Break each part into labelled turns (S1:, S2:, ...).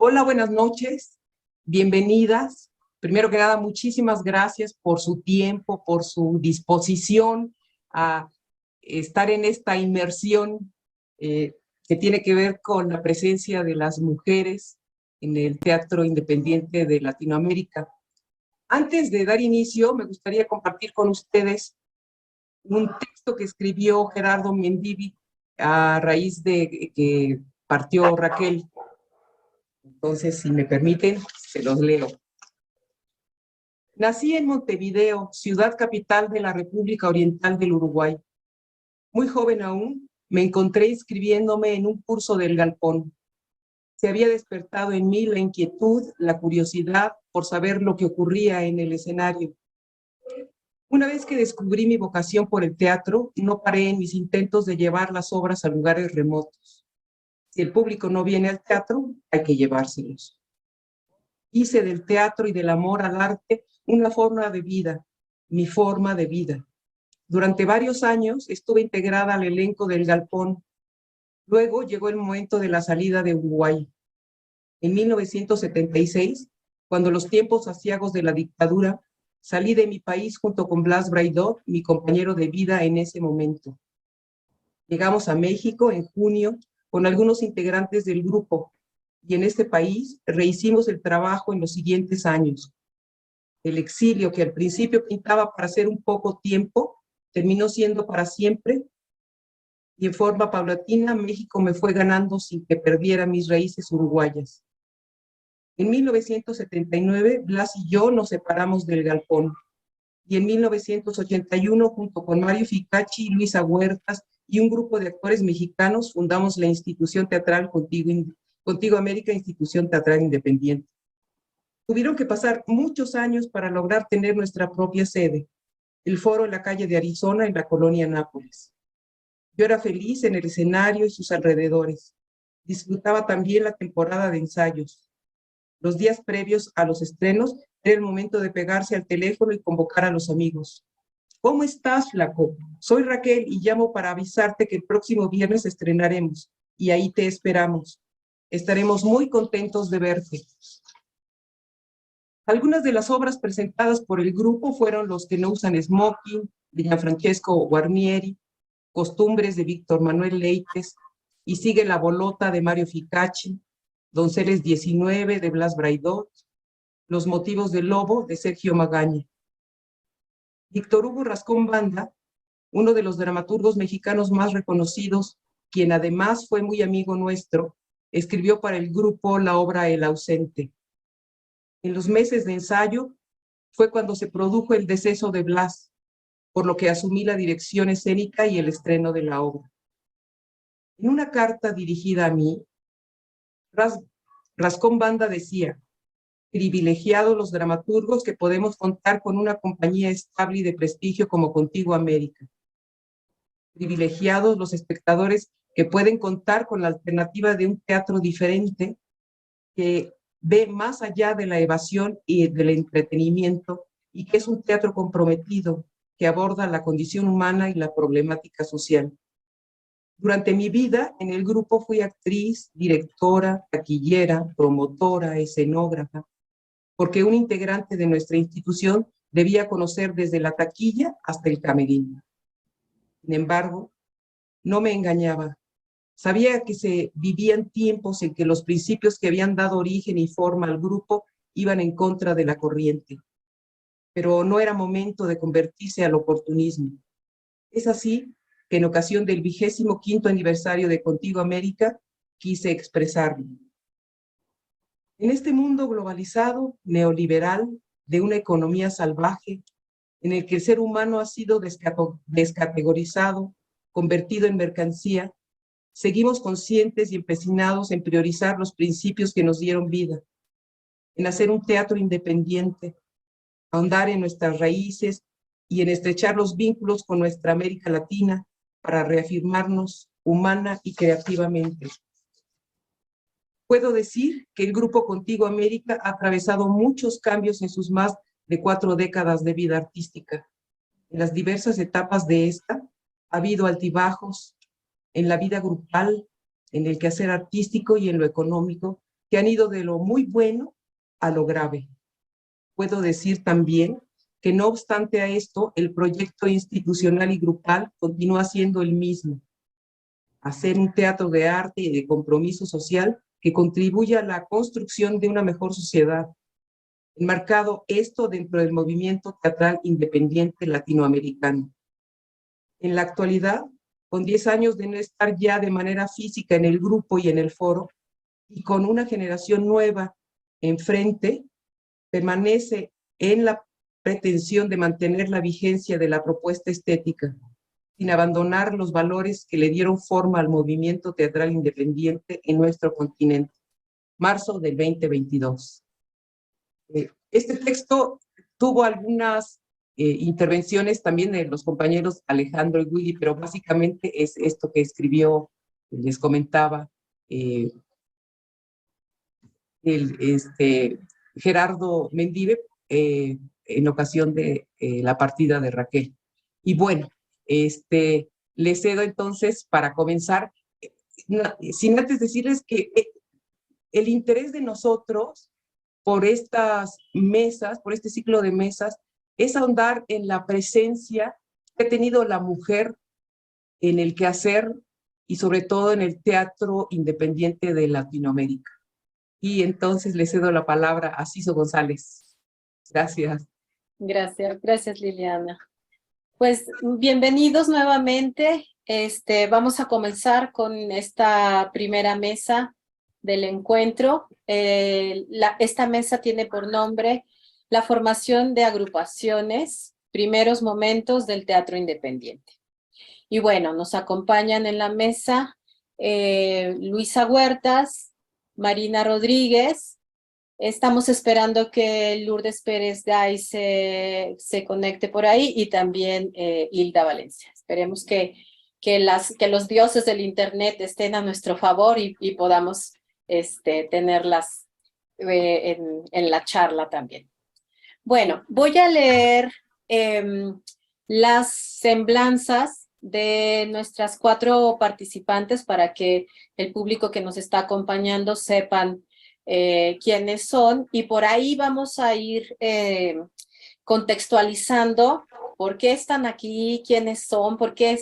S1: Hola, buenas noches, bienvenidas. Primero que nada, muchísimas gracias por su tiempo, por su disposición a estar en esta inmersión que tiene que ver con la presencia de las mujeres en el teatro independiente de Latinoamérica. Antes de dar inicio, me gustaría compartir con ustedes un texto que escribió Gerardo Mendivi a raíz de que partió Raquel. Entonces, si me permiten, se los leo. Nací en Montevideo, ciudad capital de la República Oriental del Uruguay. Muy joven aún, me encontré inscribiéndome en un curso del Galpón. Se había despertado en mí la inquietud, la curiosidad por saber lo que ocurría en el escenario. Una vez que descubrí mi vocación por el teatro, no paré en mis intentos de llevar las obras a lugares remotos. Si el público no viene al teatro, hay que llevárselos. Hice del teatro y del amor al arte una forma de vida, mi forma de vida. Durante varios años estuve integrada al elenco del Galpón. Luego llegó el momento de la salida de Uruguay. En 1976, cuando los tiempos aciagos de la dictadura, salí de mi país junto con Blas Braidot, mi compañero de vida en ese momento. Llegamos a México en junio con algunos integrantes del grupo, y en este país rehicimos el trabajo en los siguientes años. El exilio que al principio pintaba para ser un poco tiempo, terminó siendo para siempre, y en forma paulatina México me fue ganando sin que perdiera mis raíces uruguayas. En 1979, Blas y yo nos separamos del Galpón, y en 1981, junto con Mario Ficacci, Luisa Huertas y un grupo de actores mexicanos, fundamos la institución teatral Contigo América, institución teatral independiente. Tuvieron que pasar muchos años para lograr tener nuestra propia sede, el foro en la calle de Arizona, en la colonia Nápoles. Yo era feliz en el escenario y sus alrededores. Disfrutaba también la temporada de ensayos. Los días previos a los estrenos era el momento de pegarse al teléfono y convocar a los amigos. ¿Cómo estás, flaco? Soy Raquel y llamo para avisarte que el próximo viernes estrenaremos y ahí te esperamos. Estaremos muy contentos de verte. Algunas de las obras presentadas por el grupo fueron Los que no usan smoking, de Gianfrancesco Guarnieri, Costumbres, de Víctor Manuel Leites, Y sigue la bolota, de Mario Ficacci, Donceles 19, de Blas Braidot, Los motivos del lobo, de Sergio Magaña. Víctor Hugo Rascón Banda, uno de los dramaturgos mexicanos más reconocidos, quien además fue muy amigo nuestro, escribió para el grupo la obra El ausente. En los meses de ensayo fue cuando se produjo el deceso de Blas, por lo que asumí la dirección escénica y el estreno de la obra. En una carta dirigida a mí, Rascón Banda decía: privilegiados los dramaturgos que podemos contar con una compañía estable y de prestigio como Contigo América. Privilegiados los espectadores que pueden contar con la alternativa de un teatro diferente que ve más allá de la evasión y del entretenimiento, y que es un teatro comprometido que aborda la condición humana y la problemática social. Durante mi vida en el grupo fui actriz, directora, taquillera, promotora, escenógrafa, porque un integrante de nuestra institución debía conocer desde la taquilla hasta el camerino. Sin embargo, no me engañaba. Sabía que se vivían tiempos en que los principios que habían dado origen y forma al grupo iban en contra de la corriente, pero no era momento de convertirse al oportunismo. Es así que en ocasión del 25º aniversario de Contigo América quise expresarlo. En este mundo globalizado, neoliberal, de una economía salvaje, en el que el ser humano ha sido descategorizado, convertido en mercancía, seguimos conscientes y empecinados en priorizar los principios que nos dieron vida, en hacer un teatro independiente, ahondar en nuestras raíces y en estrechar los vínculos con nuestra América Latina para reafirmarnos humana y creativamente. Puedo decir que el grupo Contigo América ha atravesado muchos cambios en sus más de 4 décadas de vida artística. En las diversas etapas de esta ha habido altibajos en la vida grupal, en el quehacer artístico y en lo económico, que han ido de lo muy bueno a lo grave. Puedo decir también que no obstante a esto, el proyecto institucional y grupal continúa siendo el mismo: hacer un teatro de arte y de compromiso social que contribuya a la construcción de una mejor sociedad, enmarcado esto dentro del movimiento teatral independiente latinoamericano. En la actualidad, con 10 años de no estar ya de manera física en el grupo y en el foro, y con una generación nueva enfrente, permanece en la pretensión de mantener la vigencia de la propuesta estética, sin abandonar los valores que le dieron forma al movimiento teatral independiente en nuestro continente. Marzo del 2022. Este texto tuvo algunas intervenciones también de los compañeros Alejandro y Willy, pero básicamente es esto que escribió, les comentaba, Gerardo Mendive en ocasión de la partida de Raquel. Y bueno, le cedo entonces para comenzar, sin antes decirles que el interés de nosotros por estas mesas, por este ciclo de mesas, es ahondar en la presencia que ha tenido la mujer en el quehacer y sobre todo en el teatro independiente de Latinoamérica. Y entonces le cedo la palabra a Ciso González. Gracias.
S2: Gracias Liliana. Pues bienvenidos nuevamente. Vamos a comenzar con esta primera mesa del encuentro. Esta mesa tiene por nombre la formación de agrupaciones, primeros momentos del teatro independiente. Y bueno, nos acompañan en la mesa Luisa Huertas, Marina Rodríguez. Estamos esperando que Lourdes Pérez Gay se conecte por ahí y también Hilda Valencia. Esperemos que los dioses del internet estén a nuestro favor y podamos tenerlas en la charla también. Bueno, voy a leer las semblanzas de nuestras 4 participantes para que el público que nos está acompañando sepan quiénes son, y por ahí vamos a ir contextualizando por qué están aquí, quiénes son, por qué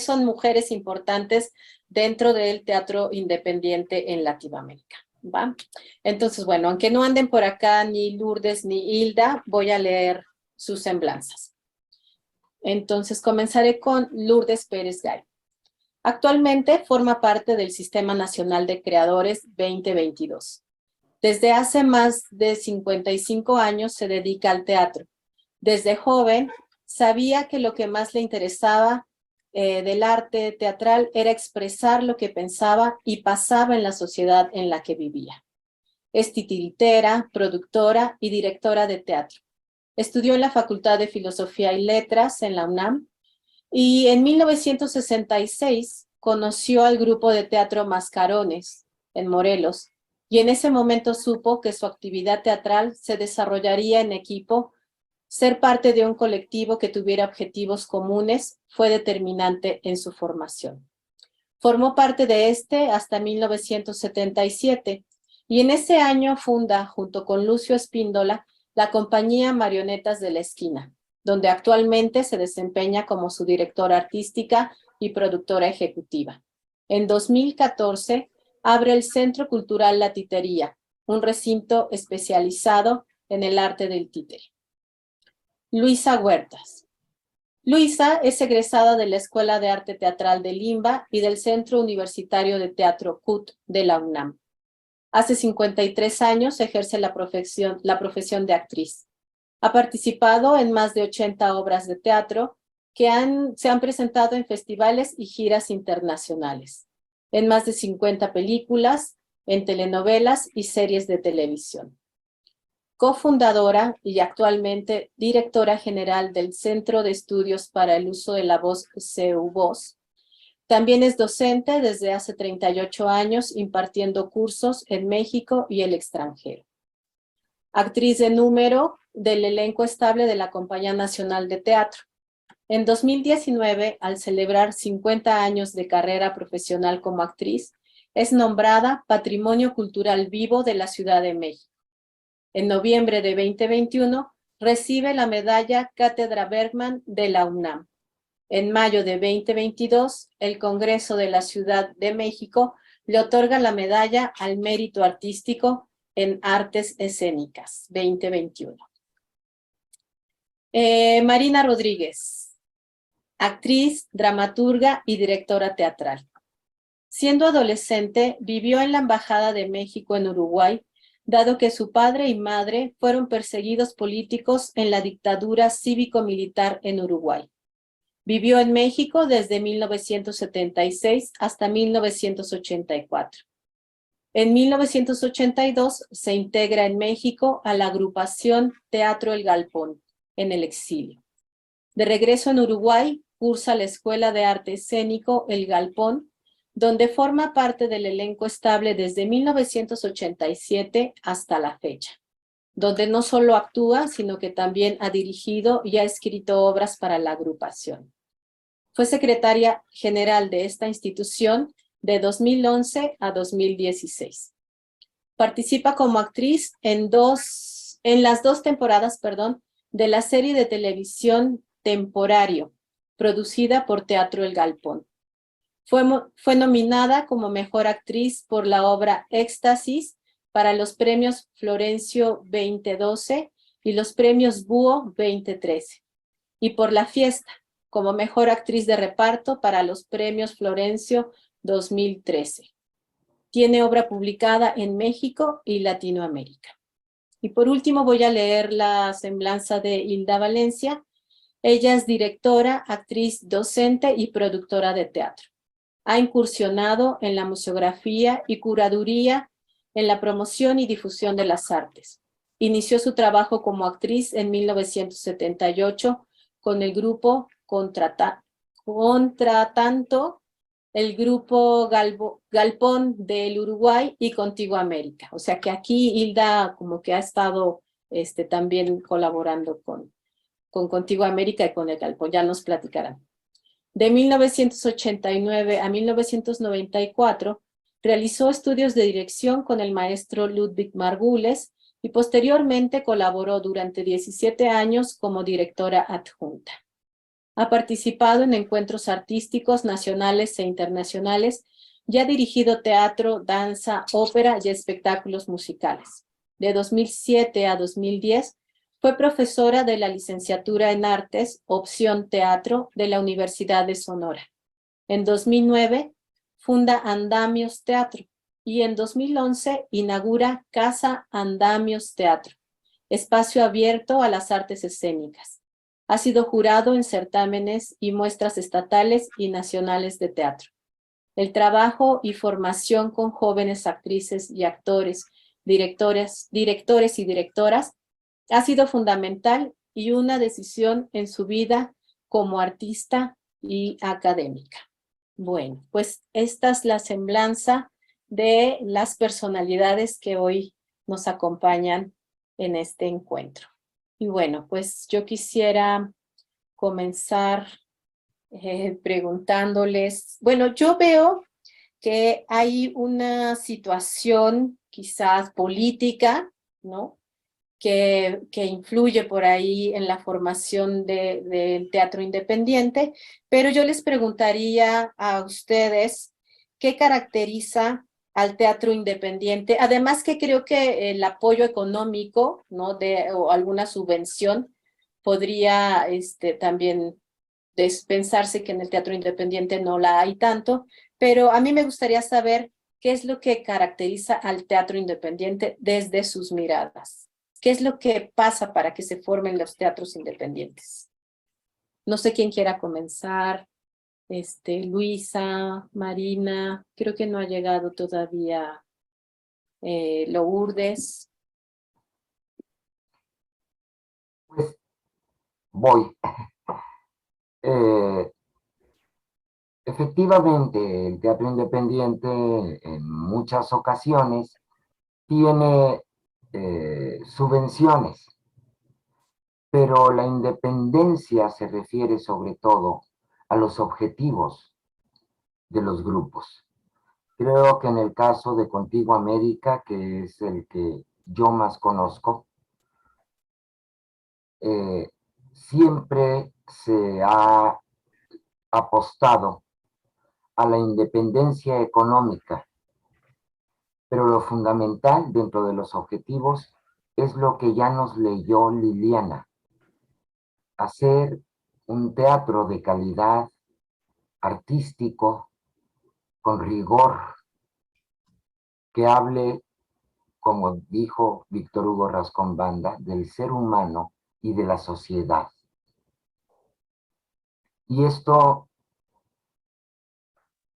S2: son mujeres importantes dentro del teatro independiente en Latinoamérica, ¿va? Entonces, bueno, aunque no anden por acá ni Lourdes ni Hilda, voy a leer sus semblanzas. Entonces, comenzaré con Lourdes Pérez Gay. Actualmente forma parte del Sistema Nacional de Creadores 2022. Desde hace más de 55 años se dedica al teatro. Desde joven sabía que lo que más le interesaba del arte teatral era expresar lo que pensaba y pasaba en la sociedad en la que vivía. Es titiritera, productora y directora de teatro. Estudió en la Facultad de Filosofía y Letras en la UNAM y en 1966 conoció al grupo de teatro Mascarones en Morelos, y en ese momento supo que su actividad teatral se desarrollaría en equipo. Ser parte de un colectivo que tuviera objetivos comunes fue determinante en su formación. Formó parte de hasta 1977, y en ese año funda, junto con Lucio Espíndola, la compañía Marionetas de la Esquina, donde actualmente se desempeña como su directora artística y productora ejecutiva. En 2014, abre el Centro Cultural La Titería, un recinto especializado en el arte del títere. Luisa Huertas. Luisa es egresada de la Escuela de Arte Teatral de Limba y del Centro Universitario de Teatro CUT de la UNAM. Hace 53 años ejerce la profesión de actriz. Ha participado en más de 80 obras de teatro que se han presentado en festivales y giras internacionales, en más de 50 películas, en telenovelas y series de televisión. Cofundadora y actualmente directora general del Centro de Estudios para el Uso de la Voz CEU-Voz. También es docente desde hace 38 años impartiendo cursos en México y el extranjero. Actriz de número del elenco estable de la Compañía Nacional de Teatro. En 2019, al celebrar 50 años de carrera profesional como actriz, es nombrada Patrimonio Cultural Vivo de la Ciudad de México. En noviembre de 2021 recibe la medalla Cátedra Bergman de la UNAM. En mayo de 2022, el Congreso de la Ciudad de México le otorga la medalla al Mérito Artístico en Artes Escénicas 2021. Marina Rodríguez, actriz, dramaturga y directora teatral. Siendo adolescente, vivió en la Embajada de México en Uruguay, dado que su padre y madre fueron perseguidos políticos en la dictadura cívico-militar en Uruguay. Vivió en México desde 1976 hasta 1984. En 1982 se integra en México a la agrupación Teatro El Galpón, en el exilio. De regreso en Uruguay, cursa la Escuela de Arte Escénico El Galpón, donde forma parte del elenco estable desde 1987 hasta la fecha, donde no solo actúa, sino que también ha dirigido y ha escrito obras para la agrupación. Fue secretaria general de esta institución de 2011 a 2016. Participa como actriz en las dos temporadas, de la serie de televisión Temporario, producida por Teatro El Galpón. Fue nominada como mejor actriz por la obra Éxtasis para los premios Florencio 2012 y los premios Búho 2013, y por La Fiesta como mejor actriz de reparto para los premios Florencio 2013. Tiene obra publicada en México y Latinoamérica. Y por último voy a leer la semblanza de Hilda Valencia. Ella es directora, actriz, docente y productora de teatro. Ha incursionado en la museografía y curaduría, en la promoción y difusión de las artes. Inició su trabajo como actriz en 1978 con el grupo Contratanto, el grupo Galpón del Uruguay y Contigo América. O sea que aquí Hilda como que ha estado también colaborando con Contigo América y con el Galpón, ya nos platicarán. De 1989 a 1994, realizó estudios de dirección con el maestro Ludwig Margules y posteriormente colaboró durante 17 años como directora adjunta. Ha participado en encuentros artísticos nacionales e internacionales y ha dirigido teatro, danza, ópera y espectáculos musicales. De 2007 a 2010, fue profesora de la licenciatura en Artes, opción Teatro, de la Universidad de Sonora. En 2009, funda Andamios Teatro y en 2011 inaugura Casa Andamios Teatro, espacio abierto a las artes escénicas. Ha sido jurado en certámenes y muestras estatales y nacionales de teatro. El trabajo y formación con jóvenes actrices y actores, directores y directoras ha sido fundamental y una decisión en su vida como artista y académica. Bueno, pues esta es la semblanza de las personalidades que hoy nos acompañan en este encuentro. Y bueno, pues yo quisiera comenzar preguntándoles, bueno, yo veo que hay una situación quizás política, ¿no? Que influye por ahí en la formación del teatro independiente, pero yo les preguntaría a ustedes qué caracteriza al teatro independiente, además que creo que el apoyo económico, ¿no? O alguna subvención podría también pensarse que en el teatro independiente no la hay tanto, pero a mí me gustaría saber qué es lo que caracteriza al teatro independiente desde sus miradas. ¿Qué es lo que pasa para que se formen los teatros independientes? No sé quién quiera comenzar. Luisa, Marina, creo que no ha llegado todavía Lourdes.
S3: Pues voy. Efectivamente, el teatro independiente en muchas ocasiones tiene subvenciones, pero la independencia se refiere sobre todo a los objetivos de los grupos. Creo que en el caso de Contigo América, que es el que yo más conozco, siempre se ha apostado a la independencia económica, pero lo fundamental dentro de los objetivos es lo que ya nos leyó Liliana: hacer un teatro de calidad, artístico, con rigor, que hable, como dijo Víctor Hugo Rascón Banda, del ser humano y de la sociedad. Y esto,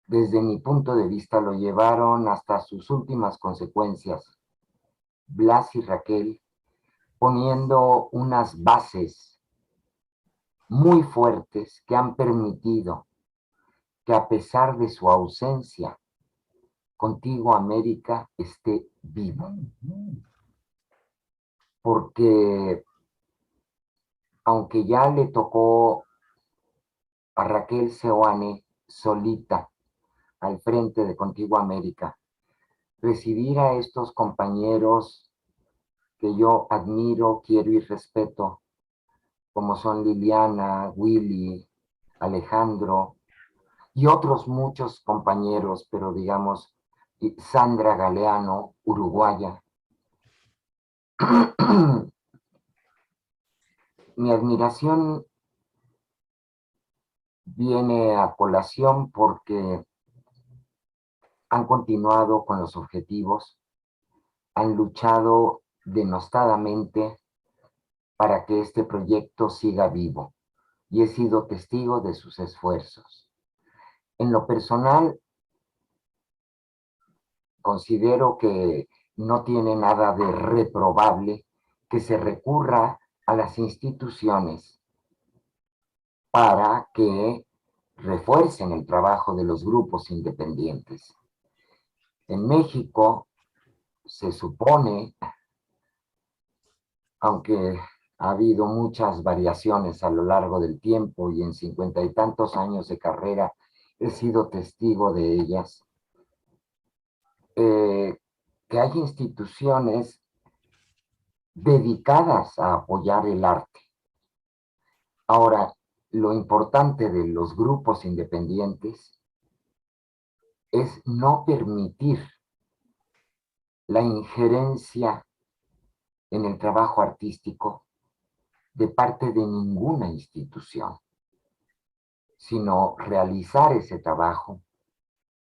S3: desde mi punto de vista, lo llevaron hasta sus últimas consecuencias, Blas y Raquel, poniendo unas bases muy fuertes que han permitido que, a pesar de su ausencia, Contigo América esté vivo. Porque aunque ya le tocó a Raquel Seoane solita al frente de Contigo América, recibir a estos compañeros que yo admiro, quiero y respeto, como son Liliana, Willy, Alejandro y otros muchos compañeros, pero digamos, Sandra Galeano, uruguaya. Mi admiración viene a colación porque han continuado con los objetivos, han luchado denostadamente para que este proyecto siga vivo, y he sido testigo de sus esfuerzos. En lo personal, considero que no tiene nada de reprobable que se recurra a las instituciones para que refuercen el trabajo de los grupos independientes. En México se supone, aunque ha habido muchas variaciones a lo largo del tiempo y en 50 y tantos años de carrera he sido testigo de ellas, que hay instituciones dedicadas a apoyar el arte. Ahora, lo importante de los grupos independientes es no permitir la injerencia en el trabajo artístico de parte de ninguna institución, sino realizar ese trabajo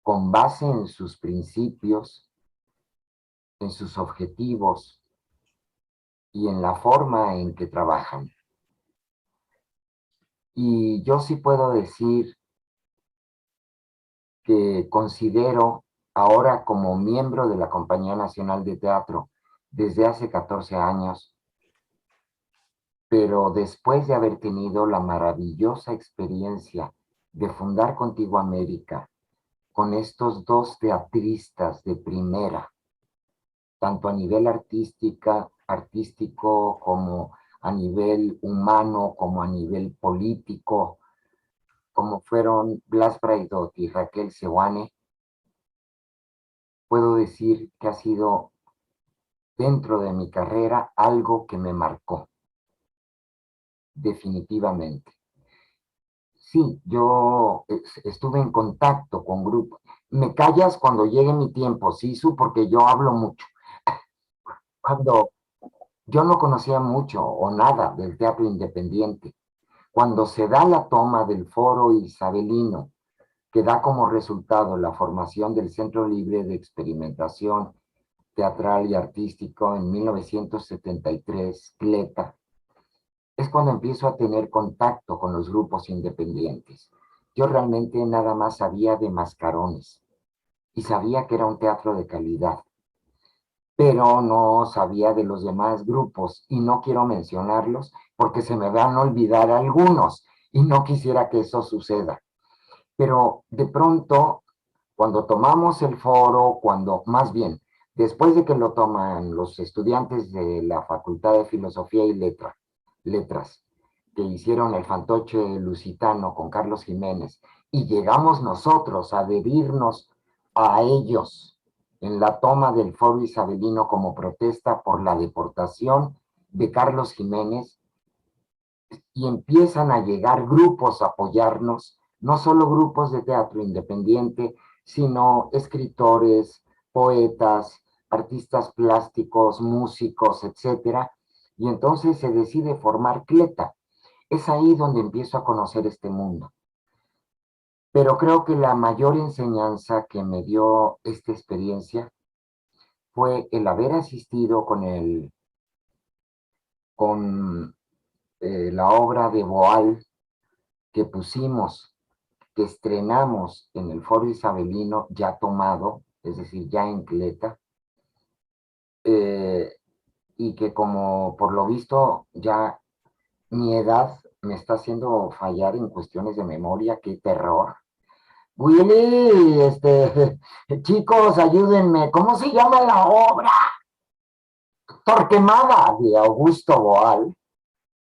S3: con base en sus principios, en sus objetivos y en la forma en que trabajan. Y yo sí puedo decir que considero, ahora como miembro de la Compañía Nacional de Teatro desde hace 14 años, pero después de haber tenido la maravillosa experiencia de fundar Contigo América con estos dos teatristas de primera, tanto a nivel artístico como a nivel humano, como a nivel político, como fueron Blas Braidot y Raquel Seoane, puedo decir que ha sido, dentro de mi carrera, algo que me marcó, definitivamente. Sí, yo estuve en contacto con grupos. Me callas cuando llegue mi tiempo, Sisu, porque yo hablo mucho. Cuando yo no conocía mucho o nada del teatro independiente, cuando se da la toma del Foro Isabelino, que da como resultado la formación del Centro Libre de Experimentación Teatral y Artístico en 1973, CLETA, es cuando empiezo a tener contacto con los grupos independientes. Yo realmente nada más sabía de Mascarones y sabía que era un teatro de calidad, pero no sabía de los demás grupos y no quiero mencionarlos porque se me van a olvidar algunos y no quisiera que eso suceda. Pero de pronto, cuando tomamos el foro, más bien, después de que lo toman los estudiantes de la Facultad de Filosofía y Letras, que hicieron el fantoche lusitano con Carlos Jiménez, y llegamos nosotros a adherirnos a ellos en la toma del Foro Isabelino como protesta por la deportación de Carlos Jiménez, y empiezan a llegar grupos a apoyarnos, no solo grupos de teatro independiente, sino escritores, poetas, artistas plásticos, músicos, etcétera, y entonces se decide formar Cleta. Es ahí donde empiezo a conocer este mundo. Pero creo que la mayor enseñanza que me dio esta experiencia fue el haber asistido con la obra de Boal que pusimos, que estrenamos en el Foro Isabelino ya tomado, es decir, ya en Cleta, y que como por lo visto ya mi edad me está haciendo fallar en cuestiones de memoria, qué terror. Willy, chicos, ayúdenme, ¿cómo se llama la obra? Torquemada, de Augusto Boal,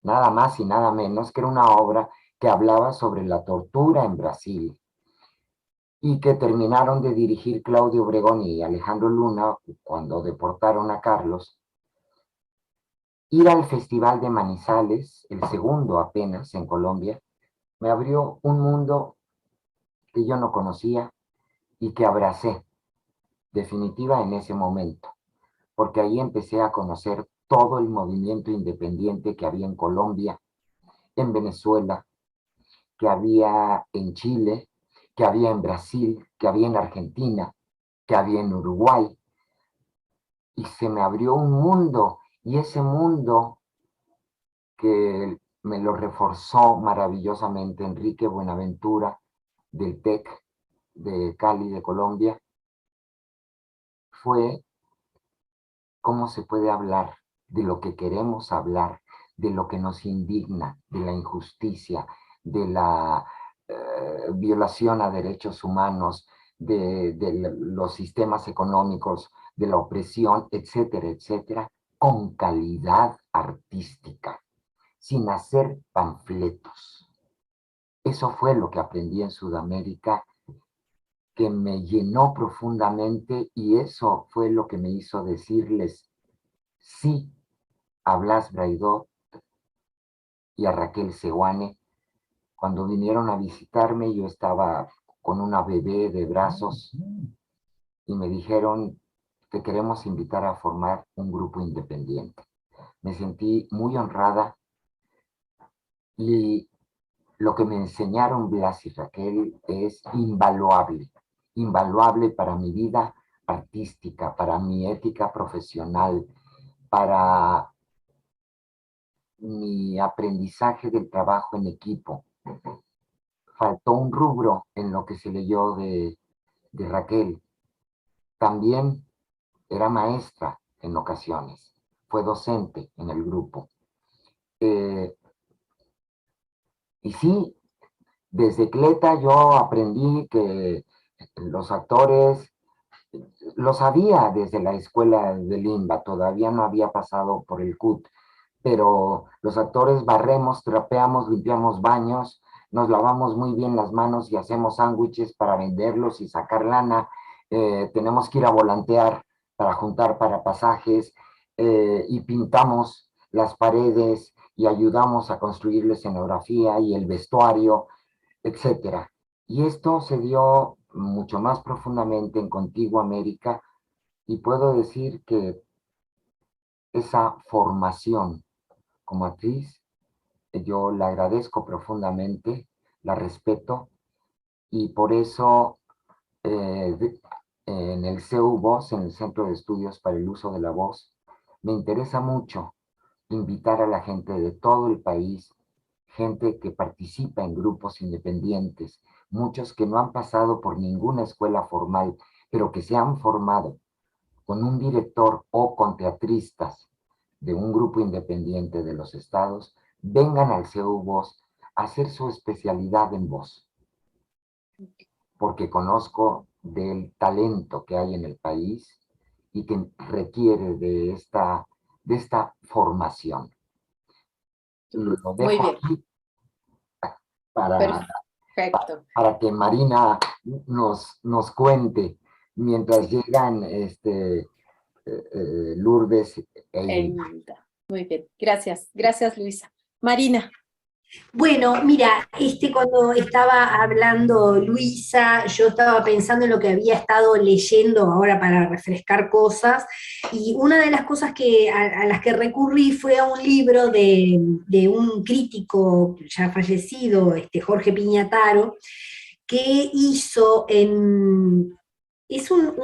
S3: nada más y nada menos, que era una obra que hablaba sobre la tortura en Brasil y que terminaron de dirigir Claudio Obregón y Alejandro Luna cuando deportaron a Carlos. Ir al Festival de Manizales, el segundo apenas en Colombia, me abrió un mundo que yo no conocía y que abracé definitiva en ese momento, porque ahí empecé a conocer todo el movimiento independiente que había en Colombia, en Venezuela, que había en Chile, que había en Brasil, que había en Argentina, que había en Uruguay, y se me abrió un mundo, y ese mundo que me lo reforzó maravillosamente Enrique Buenaventura, del TEC de Cali, de Colombia, fue cómo se puede hablar de lo que queremos hablar, de lo que nos indigna, de la injusticia, de la violación a derechos humanos, de los sistemas económicos, de la opresión, etcétera, etcétera, con calidad artística, sin hacer panfletos. Eso fue lo que aprendí en Sudamérica, que me llenó profundamente, y eso fue lo que me hizo decirles sí a Blas Braidot y a Raquel Seoane. Cuando vinieron a visitarme, yo estaba con una bebé de brazos y me dijeron, te queremos invitar a formar un grupo independiente. Me sentí muy honrada, y lo que me enseñaron Blas y Raquel es invaluable, invaluable para mi vida artística, para mi ética profesional, para mi aprendizaje del trabajo en equipo. Faltó un rubro en lo que se leyó de Raquel. También era maestra en ocasiones, fue docente en el grupo. Y sí, desde Cleta yo aprendí que los actores, lo sabía desde la escuela de Limba, todavía no había pasado por el CUT, pero los actores barremos, trapeamos, limpiamos baños, nos lavamos muy bien las manos y hacemos sándwiches para venderlos y sacar lana. Tenemos que ir a volantear para juntar para pasajes, y pintamos las paredes y ayudamos a construir la escenografía y el vestuario, etcétera. Y esto se dio mucho más profundamente en Contigo América, y puedo decir que esa formación como actriz, yo la agradezco profundamente, la respeto, y por eso en el CEU Voz, en el Centro de Estudios para el Uso de la Voz, me interesa mucho invitar a la gente de todo el país, gente que participa en grupos independientes, muchos que no han pasado por ninguna escuela formal, pero que se han formado con un director o con teatristas de un grupo independiente de los estados, vengan al CEU Voz a hacer su especialidad en voz, porque conozco del talento que hay en el país y que requiere de esta formación. Lo
S2: Muy
S3: dejo
S2: bien,
S3: aquí para,
S2: perfecto.
S3: para que Marina nos cuente mientras llegan Lourdes e Hilda.
S2: Muy bien, gracias. Gracias, Luisa. Marina.
S4: Bueno, mira, cuando estaba hablando Luisa, yo estaba pensando en lo que había estado leyendo ahora para refrescar cosas, y una de las cosas a las que recurrí fue a un libro de un crítico ya fallecido, Jorge Piñataro, que hizo es un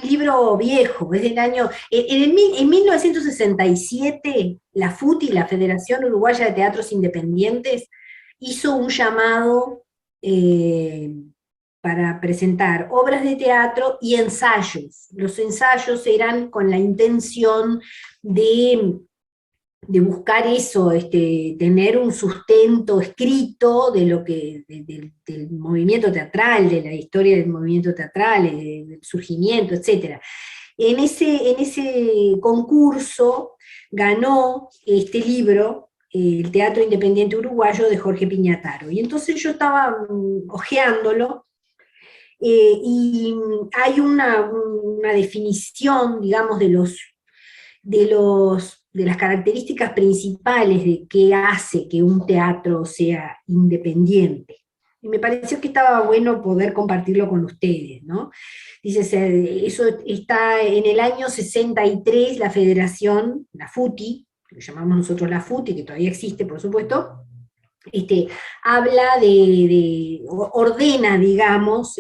S4: libro viejo, es del año, en 1967, la FUTI, la Federación Uruguaya de Teatros Independientes, hizo un llamado para presentar obras de teatro y ensayos. Los ensayos eran con la intención de buscar eso, tener un sustento escrito de del movimiento teatral, de la historia del movimiento teatral, del surgimiento, etc. En ese concurso ganó este libro, El Teatro Independiente Uruguayo, de Jorge Piñataro. Y entonces yo estaba hojeándolo, y hay una definición, digamos, de las características principales de qué hace que un teatro sea independiente. Y me pareció que estaba bueno poder compartirlo con ustedes, ¿no? Dice, eso está en el año 63, la federación, la FUTI, que llamamos nosotros la FUTI, que todavía existe, por supuesto, habla ordena, digamos,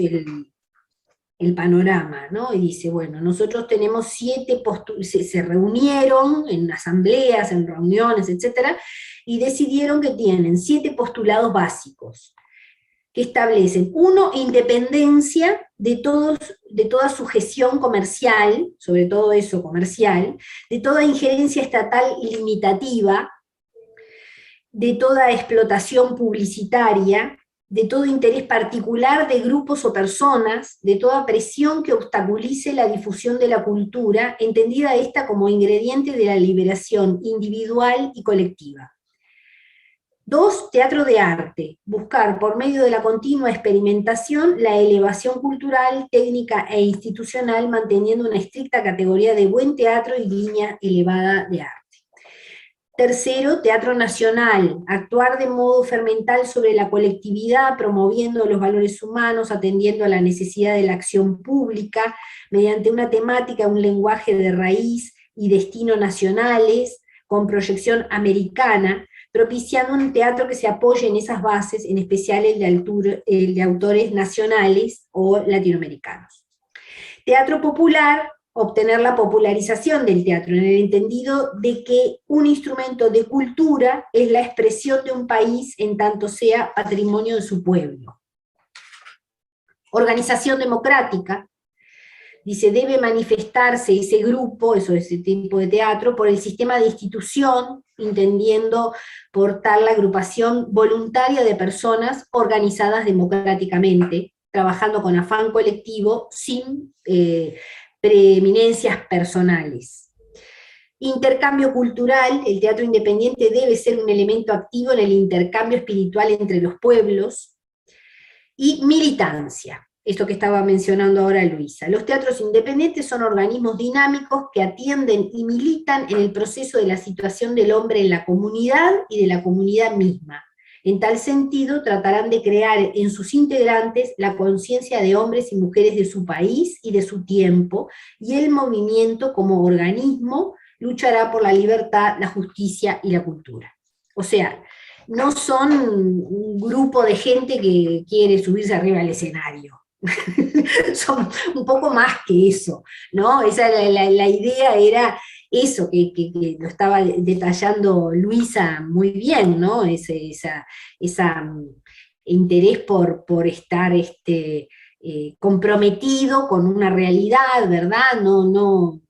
S4: el panorama, ¿no? Y dice, bueno, nosotros tenemos 7 se reunieron en asambleas, en reuniones, etcétera, y decidieron que tienen 7 postulados básicos, que establecen: 1, independencia de toda sujeción comercial, sobre todo eso comercial, de toda injerencia estatal limitativa, de toda explotación publicitaria, de todo interés particular de grupos o personas, de toda presión que obstaculice la difusión de la cultura, entendida esta como ingrediente de la liberación individual y colectiva. 2, teatro de arte, buscar por medio de la continua experimentación la elevación cultural, técnica e institucional, manteniendo una estricta categoría de buen teatro y línea elevada de arte. 3, teatro nacional, actuar de modo fermental sobre la colectividad, promoviendo los valores humanos, atendiendo a la necesidad de la acción pública, mediante una temática, un lenguaje de raíz y destino nacionales, con proyección americana, propiciando un teatro que se apoye en esas bases, en especial el de autores nacionales o latinoamericanos. Teatro popular, obtener la popularización del teatro, en el entendido de que un instrumento de cultura es la expresión de un país en tanto sea patrimonio de su pueblo. Organización democrática, dice, debe manifestarse ese grupo, ese tipo de teatro, por el sistema de institución, entendiendo por tal la agrupación voluntaria de personas organizadas democráticamente, trabajando con afán colectivo, sin preeminencias personales. Intercambio cultural, el teatro independiente debe ser un elemento activo en el intercambio espiritual entre los pueblos. Y militancia, esto que estaba mencionando ahora Luisa. Los teatros independientes son organismos dinámicos que atienden y militan en el proceso de la situación del hombre en la comunidad y de la comunidad misma. En tal sentido, tratarán de crear en sus integrantes la conciencia de hombres y mujeres de su país y de su tiempo, y el movimiento como organismo luchará por la libertad, la justicia y la cultura. O sea, no son un grupo de gente que quiere subirse arriba al escenario. Son un poco más que eso, ¿no? La idea era eso, que lo estaba detallando Luisa muy bien, ¿no? Ese interés por estar comprometido con una realidad, ¿verdad? No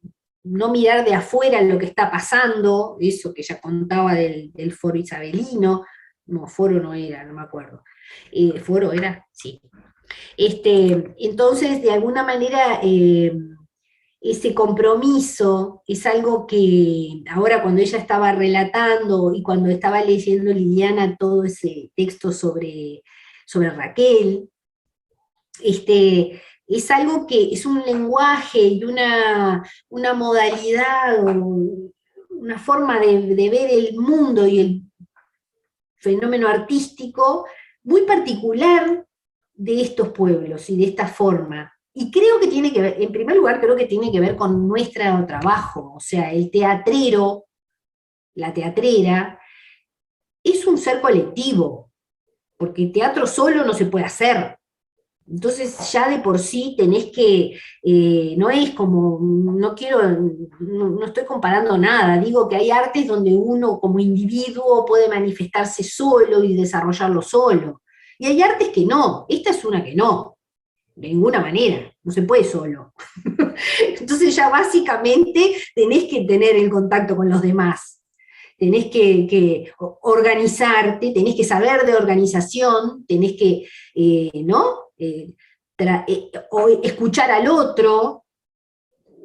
S4: mirar de afuera lo que está pasando, eso que ya contaba del foro isabelino, no, foro no era, no me acuerdo. ¿Foro era? Sí. Entonces, de alguna manera, ese compromiso es algo que ahora, cuando ella estaba relatando y cuando estaba leyendo Liliana todo ese texto sobre Raquel, es algo que es un lenguaje y una modalidad, o una forma de ver el mundo y el fenómeno artístico muy particular de estos pueblos y de esta forma. Y creo que tiene que ver, en primer lugar, creo que tiene que ver con nuestro trabajo, o sea, el teatrero, la teatrera, es un ser colectivo, porque el teatro solo no se puede hacer. Entonces ya de por sí tenés que, no es como, no estoy comparando nada, digo que hay artes donde uno como individuo puede manifestarse solo y desarrollarlo solo. Y hay artes que no, esta es una que no, de ninguna manera, no se puede solo. Entonces ya básicamente tenés que tener el contacto con los demás, tenés que organizarte, tenés que saber de organización, tenés que, ¿no? O escuchar al otro,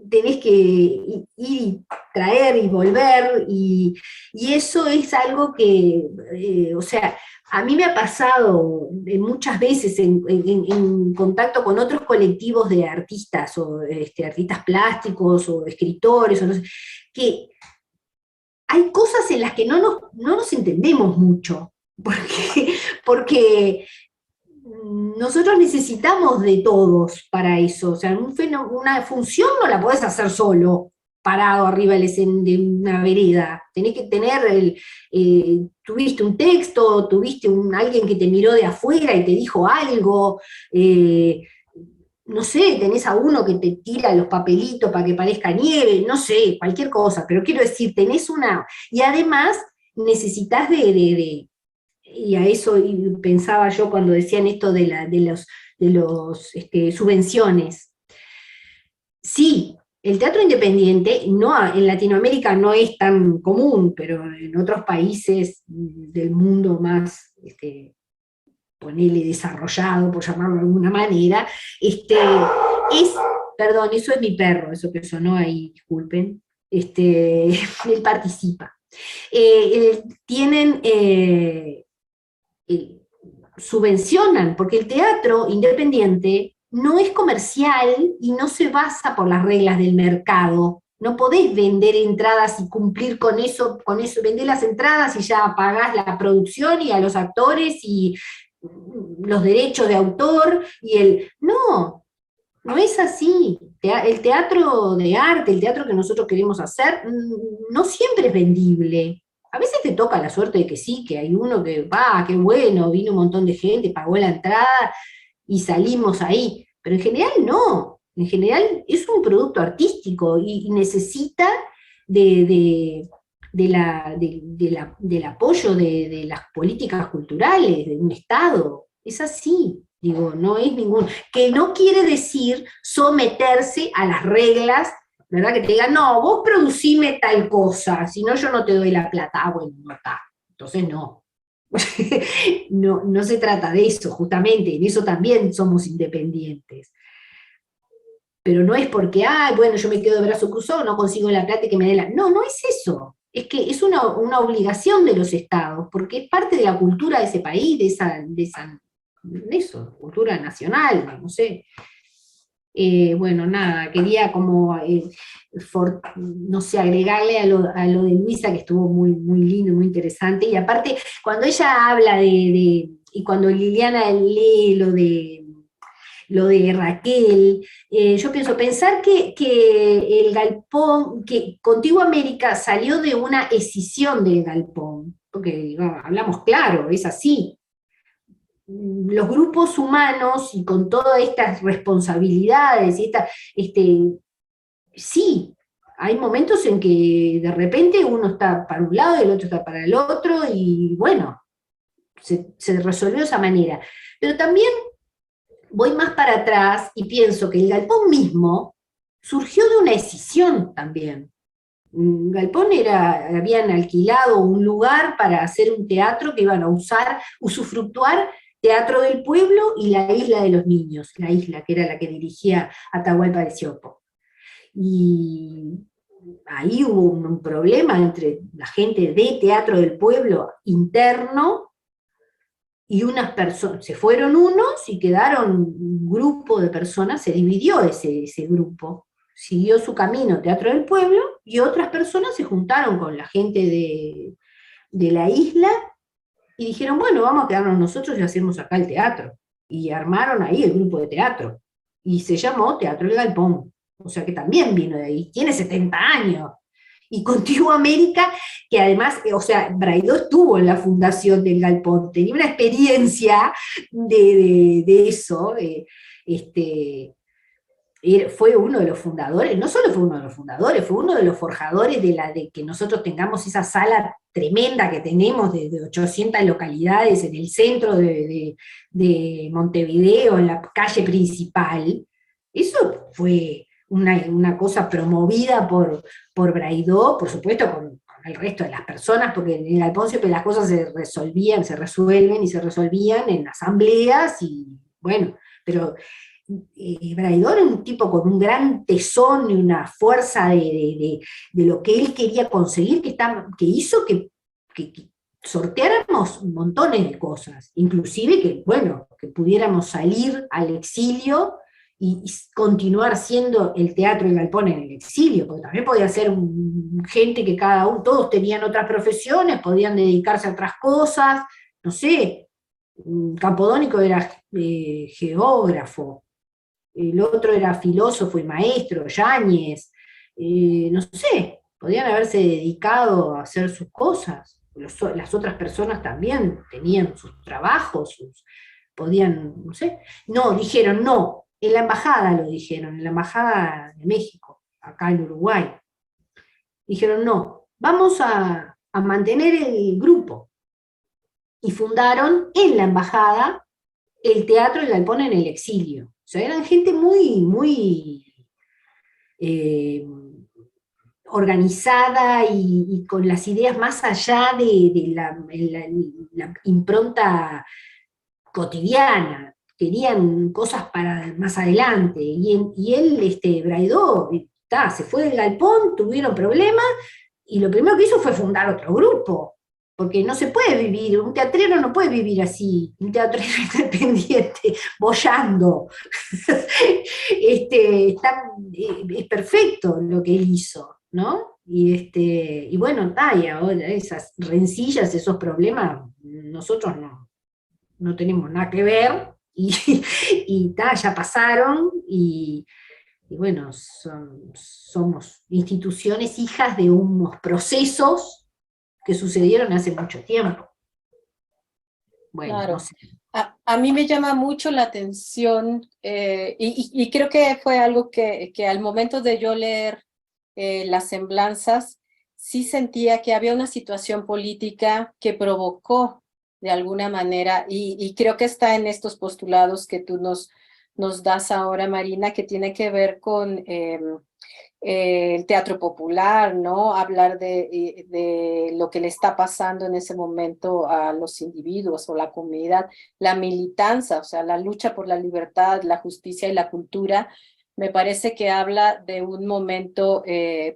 S4: tenés que ir y traer y volver, y eso es algo que, o sea, a mí me ha pasado muchas veces en contacto con otros colectivos de artistas, o artistas plásticos, o escritores, o no sé, que hay cosas en las que no nos entendemos mucho, porque nosotros necesitamos de todos para eso, o sea, una función no la podés hacer solo, parado arriba de una vereda, tenés que tener, tuviste un texto, tuviste alguien que te miró de afuera y te dijo algo, no sé, tenés a uno que te tira los papelitos para que parezca nieve, no sé, cualquier cosa, pero quiero decir, y además necesitas y a eso pensaba yo cuando decían esto de los subvenciones. Sí, el teatro independiente en Latinoamérica no es tan común, pero en otros países del mundo más, ponele desarrollado, por llamarlo de alguna manera, perdón, eso es mi perro, eso que sonó ahí, disculpen, él participa. Tienen subvencionan, porque el teatro independiente no es comercial y no se basa por las reglas del mercado. No podés vender entradas y cumplir con eso, vender las entradas y ya pagás la producción y a los actores y los derechos de autor No, no es así. El teatro de arte, el teatro que nosotros queremos hacer, no siempre es vendible. A veces te toca la suerte de que sí, que hay uno que, qué bueno, vino un montón de gente, pagó la entrada y salimos ahí. Pero en general no. En general es un producto artístico y necesita del apoyo de las políticas culturales, de un Estado. Es así. Digo, no es que no quiere decir someterse a las reglas, ¿verdad? Que te digan, no, vos producime tal cosa, si no yo no te doy la plata. Bueno, no está. Entonces no. No se trata de eso, justamente, en eso también somos independientes. Pero no es porque, bueno, yo me quedo de brazo cruzado, no consigo la plata y que me dé la... No, no es eso. Es que es una obligación de los estados, porque es parte de la cultura de ese país, de eso, cultura nacional, no sé. Bueno, nada, quería como, no sé, agregarle a lo de Luisa, que estuvo muy, muy lindo, muy interesante, y aparte, cuando ella habla y cuando Liliana lee lo de Raquel, yo pensar que el galpón, que Contigo América salió de una escisión del galpón, porque hablamos claro, es así. Los grupos humanos y con todas estas responsabilidades, sí, hay momentos en que de repente uno está para un lado y el otro está para el otro, y bueno, se resolvió de esa manera. Pero también voy más para atrás y pienso que el galpón mismo surgió de una escisión también. Galpón habían alquilado un lugar para hacer un teatro que iban a usufructuar Teatro del Pueblo y la Isla de los Niños, la isla que era la que dirigía Atahualpa de Siopo. Y ahí hubo un problema entre la gente de Teatro del Pueblo interno y unas personas, se fueron unos y quedaron un grupo de personas, se dividió ese grupo, siguió su camino Teatro del Pueblo, y otras personas se juntaron con la gente de la isla, y dijeron, bueno, vamos a quedarnos nosotros y hacemos acá el teatro, y armaron ahí el grupo de teatro, y se llamó Teatro El Galpón, o sea que también vino de ahí, tiene 70 años, y Contigo América, que además, o sea, Braidó estuvo en la fundación del Galpón, tenía una experiencia de eso, fue uno de los fundadores, no solo fue uno de los fundadores, fue uno de los forjadores de que nosotros tengamos esa sala tremenda que tenemos de 800 localidades en el centro de Montevideo, en la calle principal. Eso fue una cosa promovida por Braidó, por supuesto con el resto de las personas, porque en el Galpón siempre las cosas se resuelven en asambleas, y bueno, pero Braidó era un tipo con un gran tesón y una fuerza de lo que él quería conseguir, que hizo que sorteáramos montones de cosas, inclusive que pudiéramos salir al exilio y continuar siendo el Teatro El Galpón en el exilio, porque también podía ser gente que todos tenían otras profesiones, podían dedicarse a otras cosas, no sé, Campodónico era geógrafo, el otro era filósofo y maestro, Yáñez, no sé, podían haberse dedicado a hacer sus cosas, las otras personas también tenían sus trabajos, podían, no sé, no, dijeron no, en la embajada lo dijeron, en la embajada de México, acá en Uruguay, dijeron no, vamos a mantener el grupo, y fundaron en la embajada el Teatro El Galpón en el exilio. O sea, eran gente muy, muy organizada y con las ideas más allá de la impronta cotidiana. Querían cosas para más adelante. Y él, Braidó, se fue del Galpón, tuvieron problemas, y lo primero que hizo fue fundar otro grupo. Porque no se puede vivir, un teatrero no puede vivir así, un teatrero independiente, boyando. Es perfecto lo que él hizo, ¿no? Y bueno, y ahora esas rencillas, esos problemas, nosotros no tenemos nada que ver, ya pasaron, y bueno, somos instituciones hijas de unos procesos que sucedieron hace mucho tiempo. Bueno,
S2: Claro.
S4: no sé.
S2: A mí me llama mucho la atención, y creo que fue algo que al momento de yo leer las semblanzas, sí sentía que había una situación política que provocó de alguna manera, y creo que está en estos postulados que tú nos das ahora, Marina, que tiene que ver con el teatro popular, ¿no? Hablar de lo que le está pasando en ese momento a los individuos o la comunidad, la militancia, o sea, la lucha por la libertad, la justicia y la cultura. Me parece que habla de un momento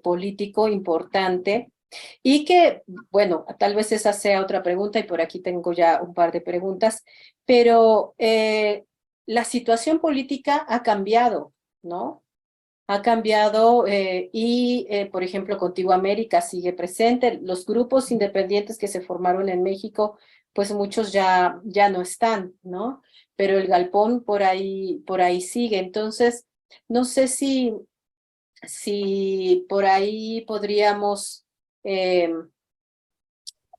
S2: político importante, y que, bueno, tal vez esa sea otra pregunta, y por aquí tengo ya un par de preguntas, pero la situación política ha cambiado, ¿no? Ha cambiado, por ejemplo, Contigo América sigue presente. Los grupos independientes que se formaron en México, pues muchos ya no están, ¿no? Pero el Galpón por ahí sigue. Entonces, no sé si por ahí podríamos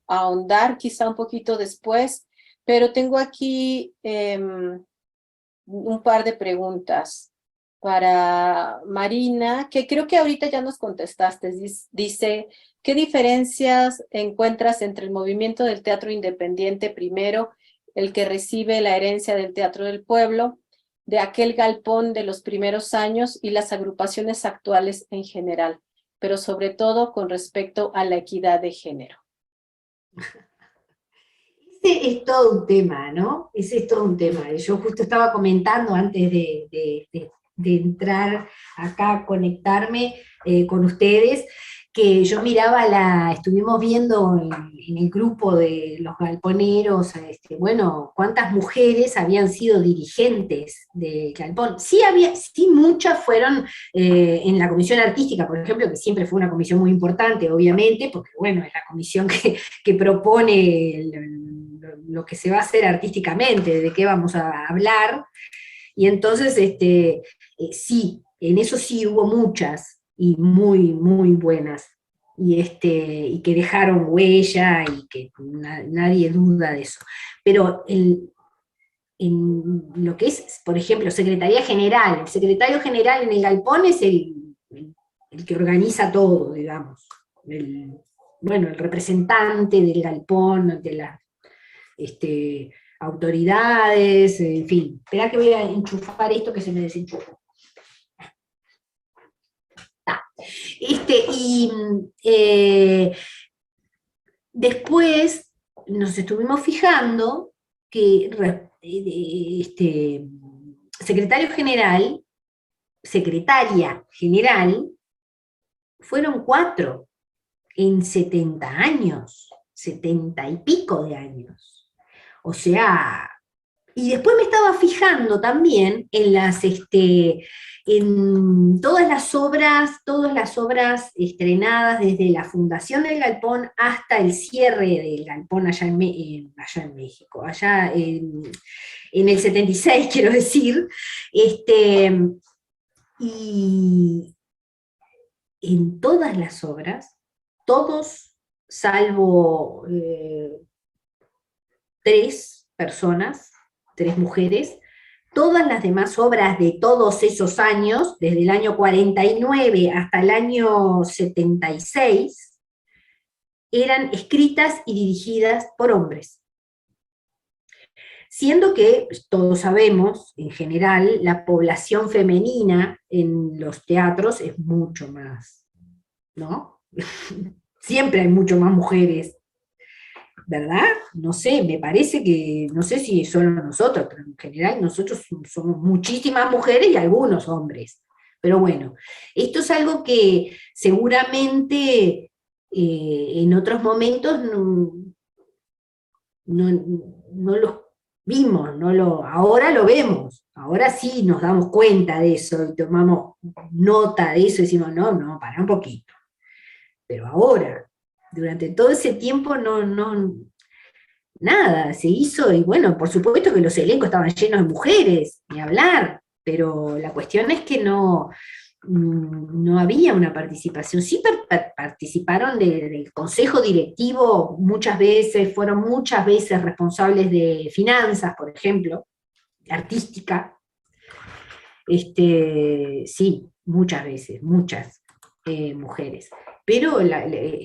S2: ahondar quizá un poquito después, pero tengo aquí un par de preguntas para Marina, que creo que ahorita ya nos contestaste. Dice, ¿qué diferencias encuentras entre el movimiento del teatro independiente primero, el que recibe la herencia del Teatro del Pueblo, de aquel Galpón de los primeros años, y las agrupaciones actuales en general, pero sobre todo con respecto a la equidad de género?
S4: Ese es todo un tema, ¿no? Ese es todo un tema. Yo justo estaba comentando antes de entrar acá, conectarme con ustedes, que yo miraba estuvimos viendo en el grupo de los galponeros, bueno, cuántas mujeres habían sido dirigentes de galpón. Sí, sí muchas fueron en la comisión artística, por ejemplo, que siempre fue una comisión muy importante, obviamente, porque bueno, es la comisión que propone lo que se va a hacer artísticamente, de qué vamos a hablar, y entonces sí, en eso sí hubo muchas, y muy, muy buenas, y que dejaron huella, y que nadie duda de eso. Pero en lo que es, por ejemplo, Secretaría General, el secretario general en el galpón es el que organiza todo, digamos, bueno, el representante del galpón, de las autoridades, en fin. Espera que voy a enchufar esto que se me desenchufa. Después nos estuvimos fijando que secretario general, secretaria general, fueron 4 en 70 años, 70 y pico de años. O sea, y después me estaba fijando también en en todas las obras estrenadas desde la fundación del galpón hasta el cierre del galpón allá en México, allá en el 76, quiero decir, y en todas las obras, todos, salvo 3 personas, 3 mujeres, todas las demás obras de todos esos años, desde el año 49 hasta el año 76, eran escritas y dirigidas por hombres. Siendo que, todos sabemos, en general, la población femenina en los teatros es mucho más, ¿no? Siempre hay mucho más mujeres, ¿verdad? No sé, me parece que, no sé si solo nosotros, pero en general nosotros somos muchísimas mujeres y algunos hombres. Pero bueno, esto es algo que seguramente en otros momentos no lo vimos, ahora lo vemos, ahora sí nos damos cuenta de eso y tomamos nota de eso y decimos, no, para un poquito. Pero ahora, durante todo ese tiempo nada, se hizo, y bueno, por supuesto que los elencos estaban llenos de mujeres, ni hablar, pero la cuestión es que no había una participación. Sí participaron del consejo directivo muchas veces, fueron muchas veces responsables de finanzas, por ejemplo, artística, sí, muchas veces, muchas mujeres. Pero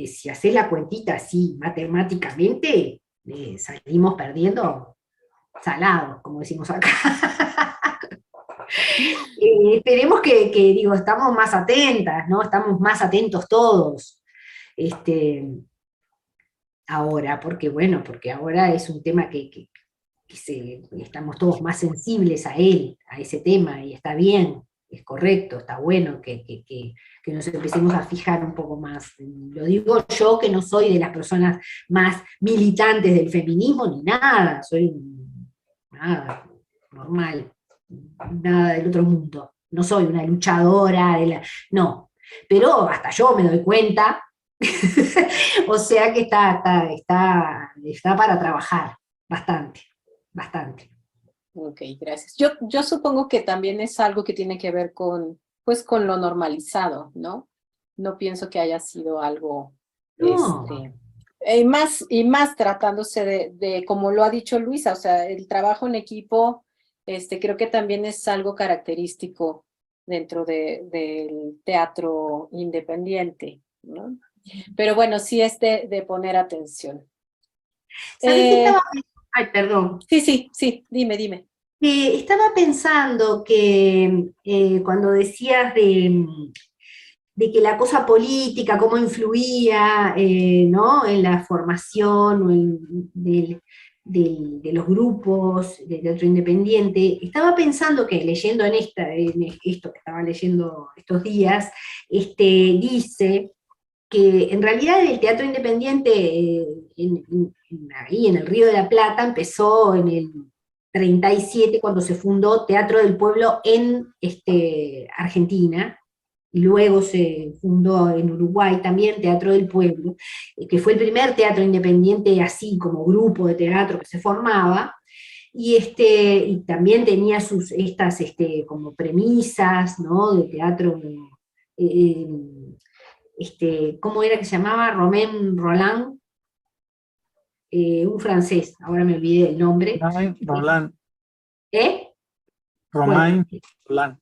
S4: si haces la cuentita así matemáticamente, salimos perdiendo salados, como decimos acá. Esperemos digo, estamos más atentas, ¿no? Estamos más atentos todos. Ahora, porque ahora es un tema que estamos todos más sensibles a él, a ese tema, y está bien, es correcto, está bueno que nos empecemos a fijar un poco más. Lo digo yo, que no soy de las personas más militantes del feminismo, ni nada, soy nada, normal, nada del otro mundo. No soy una luchadora, no, pero hasta yo me doy cuenta, o sea que está para trabajar, bastante.
S2: Ok, gracias. Yo supongo que también es algo que tiene que ver pues, con lo normalizado, ¿no? No pienso que haya sido algo,
S4: No.
S2: y más tratándose de, como lo ha dicho Luisa, o sea, el trabajo en equipo, creo que también es algo característico dentro del teatro independiente, ¿no? Pero bueno, sí es de poner atención.
S4: ¿Sabes qué estaba? Ay, perdón.
S2: Sí, dime.
S4: Estaba pensando que cuando decías de que la cosa política, cómo influía, ¿no? En la formación de los grupos de teatro independiente, estaba pensando que leyendo en esto que estaba leyendo estos días, dice que en realidad el teatro independiente ahí en el Río de la Plata empezó en el 37 cuando se fundó Teatro del Pueblo en Argentina, y luego se fundó en Uruguay también Teatro del Pueblo, que fue el primer teatro independiente así como grupo de teatro que se formaba, y también tenía estas como premisas, ¿no? De teatro, eh, ¿cómo era que se llamaba? Romain Roland, un francés, ahora me olvidé el nombre.
S5: Roland.
S4: ¿Eh?
S5: Romain
S4: Bueno,
S5: Roland.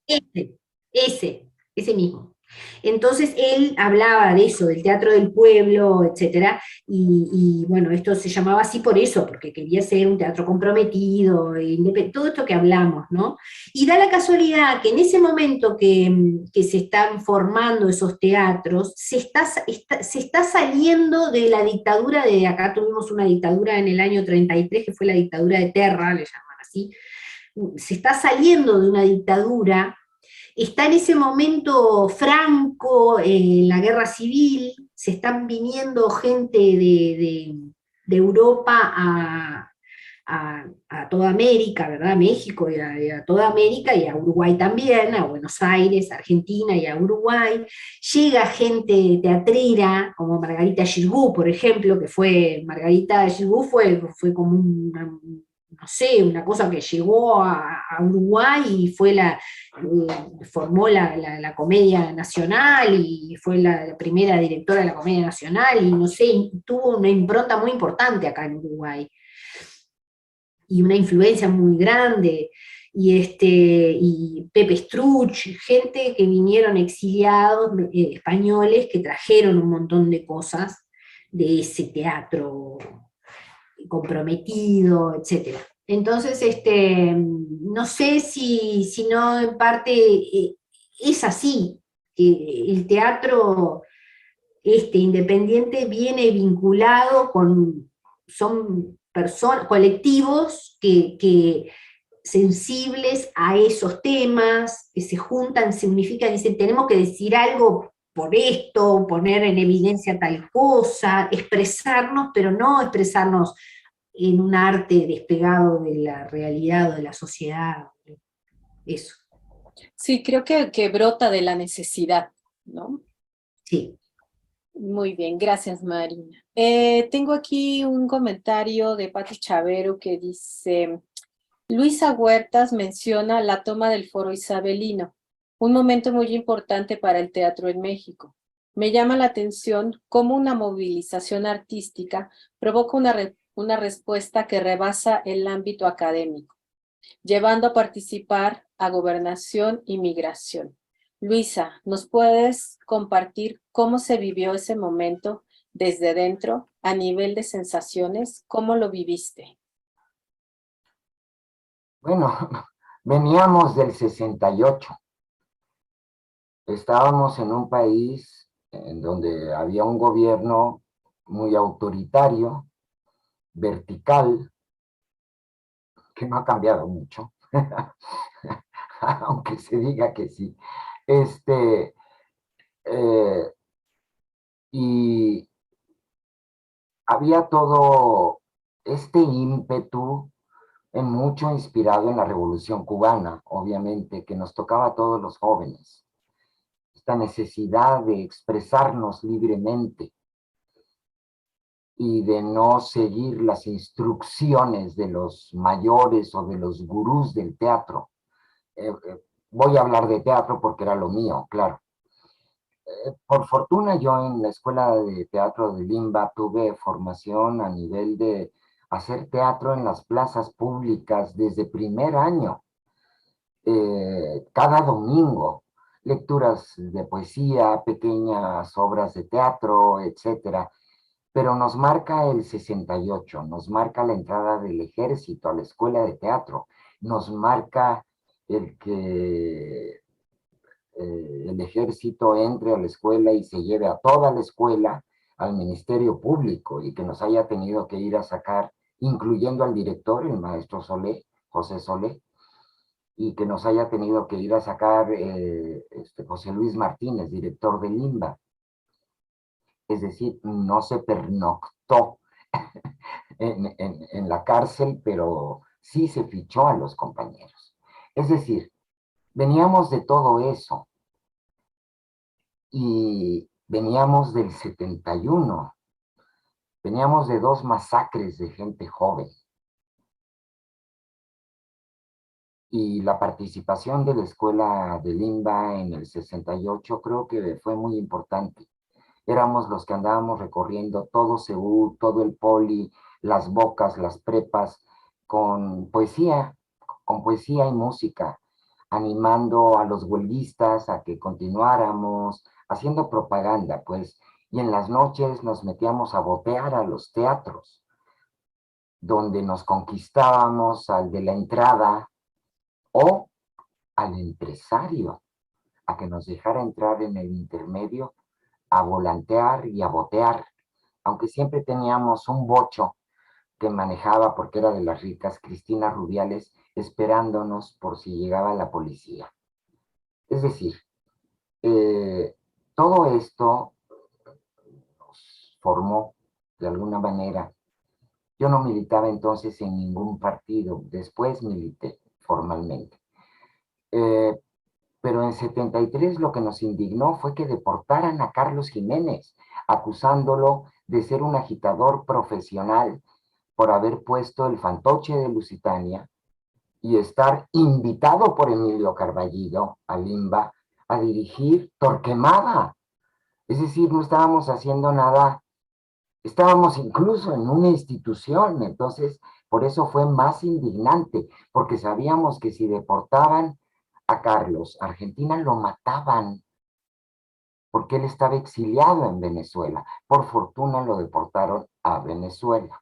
S4: ese mismo. Entonces él hablaba de eso, del teatro del pueblo, etcétera, y bueno, esto se llamaba así por eso, porque quería ser un teatro comprometido, todo esto que hablamos, ¿no? Y da la casualidad que en ese momento que se están formando esos teatros, se está saliendo de la dictadura acá tuvimos una dictadura en el año 33, que fue la dictadura de Terra, le llaman así, se está saliendo de una dictadura. Está en ese momento Franco, la guerra civil, se están viniendo gente de Europa a toda América, ¿verdad? A México y a toda América, y a Uruguay también, a Buenos Aires, a Argentina y a Uruguay. Llega gente teatrera, como Margarita Xirgu, por ejemplo, Margarita Xirgu fue como no sé, una cosa que llegó a Uruguay y formó la Comedia Nacional y fue la primera directora de la Comedia Nacional y no sé, tuvo una impronta muy importante acá en Uruguay y una influencia muy grande. Y Pepe Struch, gente que vinieron exiliados, españoles, que trajeron un montón de cosas de ese teatro comprometido, etcétera. Entonces, no sé si no en parte es así, que el teatro independiente viene vinculado son personas, colectivos que sensibles a esos temas, que se juntan, se unifican y dicen, tenemos que decir algo por esto, poner en evidencia tal cosa, expresarnos, pero no expresarnos en un arte despegado de la realidad o de la sociedad. Eso.
S2: Sí, creo que brota de la necesidad, ¿no?
S4: Sí.
S2: Muy bien, gracias Marina. Tengo aquí un comentario de Pati Chavero que dice, Luisa Huertas menciona la toma del Foro Isabelino, un momento muy importante para el teatro en México. Me llama la atención cómo una movilización artística provoca una respuesta que rebasa el ámbito académico, llevando a participar a gobernación y migración. Luisa, ¿nos puedes compartir cómo se vivió ese momento desde dentro, a nivel de sensaciones? ¿Cómo lo viviste?
S3: Bueno, veníamos del 68. Estábamos en un país en donde había un gobierno muy autoritario, vertical, que no ha cambiado mucho, aunque se diga que sí. Y había todo este ímpetu, en mucho inspirado en la Revolución Cubana, obviamente, que nos tocaba a todos los jóvenes. Esta necesidad de expresarnos libremente y de no seguir las instrucciones de los mayores o de los gurús del teatro. Voy a hablar de teatro porque era lo mío, claro. Por fortuna yo en la Escuela de Teatro de Limba tuve formación a nivel de hacer teatro en las plazas públicas desde primer año, cada domingo, lecturas de poesía, pequeñas obras de teatro, etcétera. Pero nos marca el 68, nos marca la entrada del ejército a la escuela de teatro, nos marca el que el ejército entre a la escuela y se lleve a toda la escuela al Ministerio Público y que nos haya tenido que ir a sacar, incluyendo al director, el maestro Solé, José Solé, y que nos haya tenido que ir a sacar José Luis Martínez, director de Limba. es decir, no se pernoctó en la cárcel, pero sí se fichó a los compañeros. Es decir, veníamos de todo eso y veníamos del 71, veníamos de 2 masacres de gente joven. Y la participación de la escuela de Limba en el 68 creo que fue muy importante. Éramos los que andábamos recorriendo todo Seúl, todo el Poli, las bocas, las prepas, con poesía y música, animando a los huelguistas a que continuáramos, haciendo propaganda, pues, y en las noches nos metíamos a botear a los teatros, donde nos conquistábamos al de la entrada o al empresario, a que nos dejara entrar en el intermedio, a volantear y a botear, aunque siempre teníamos un bocho que manejaba, porque era de las ricas, Cristina Rubiales, esperándonos por si llegaba la policía. Es decir, todo esto nos formó de alguna manera. Yo no militaba entonces en ningún partido, después milité formalmente. Pero en 73 lo que nos indignó fue que deportaran a Carlos Jiménez, acusándolo de ser un agitador profesional por haber puesto el fantoche de Lusitania y estar invitado por Emilio Carballido a Limba a dirigir Torquemada. Es decir, no estábamos haciendo nada, estábamos incluso en una institución, entonces por eso fue más indignante, porque sabíamos que si deportaban a Carlos, Argentina lo mataban, porque él estaba exiliado en Venezuela. Por fortuna lo deportaron a Venezuela.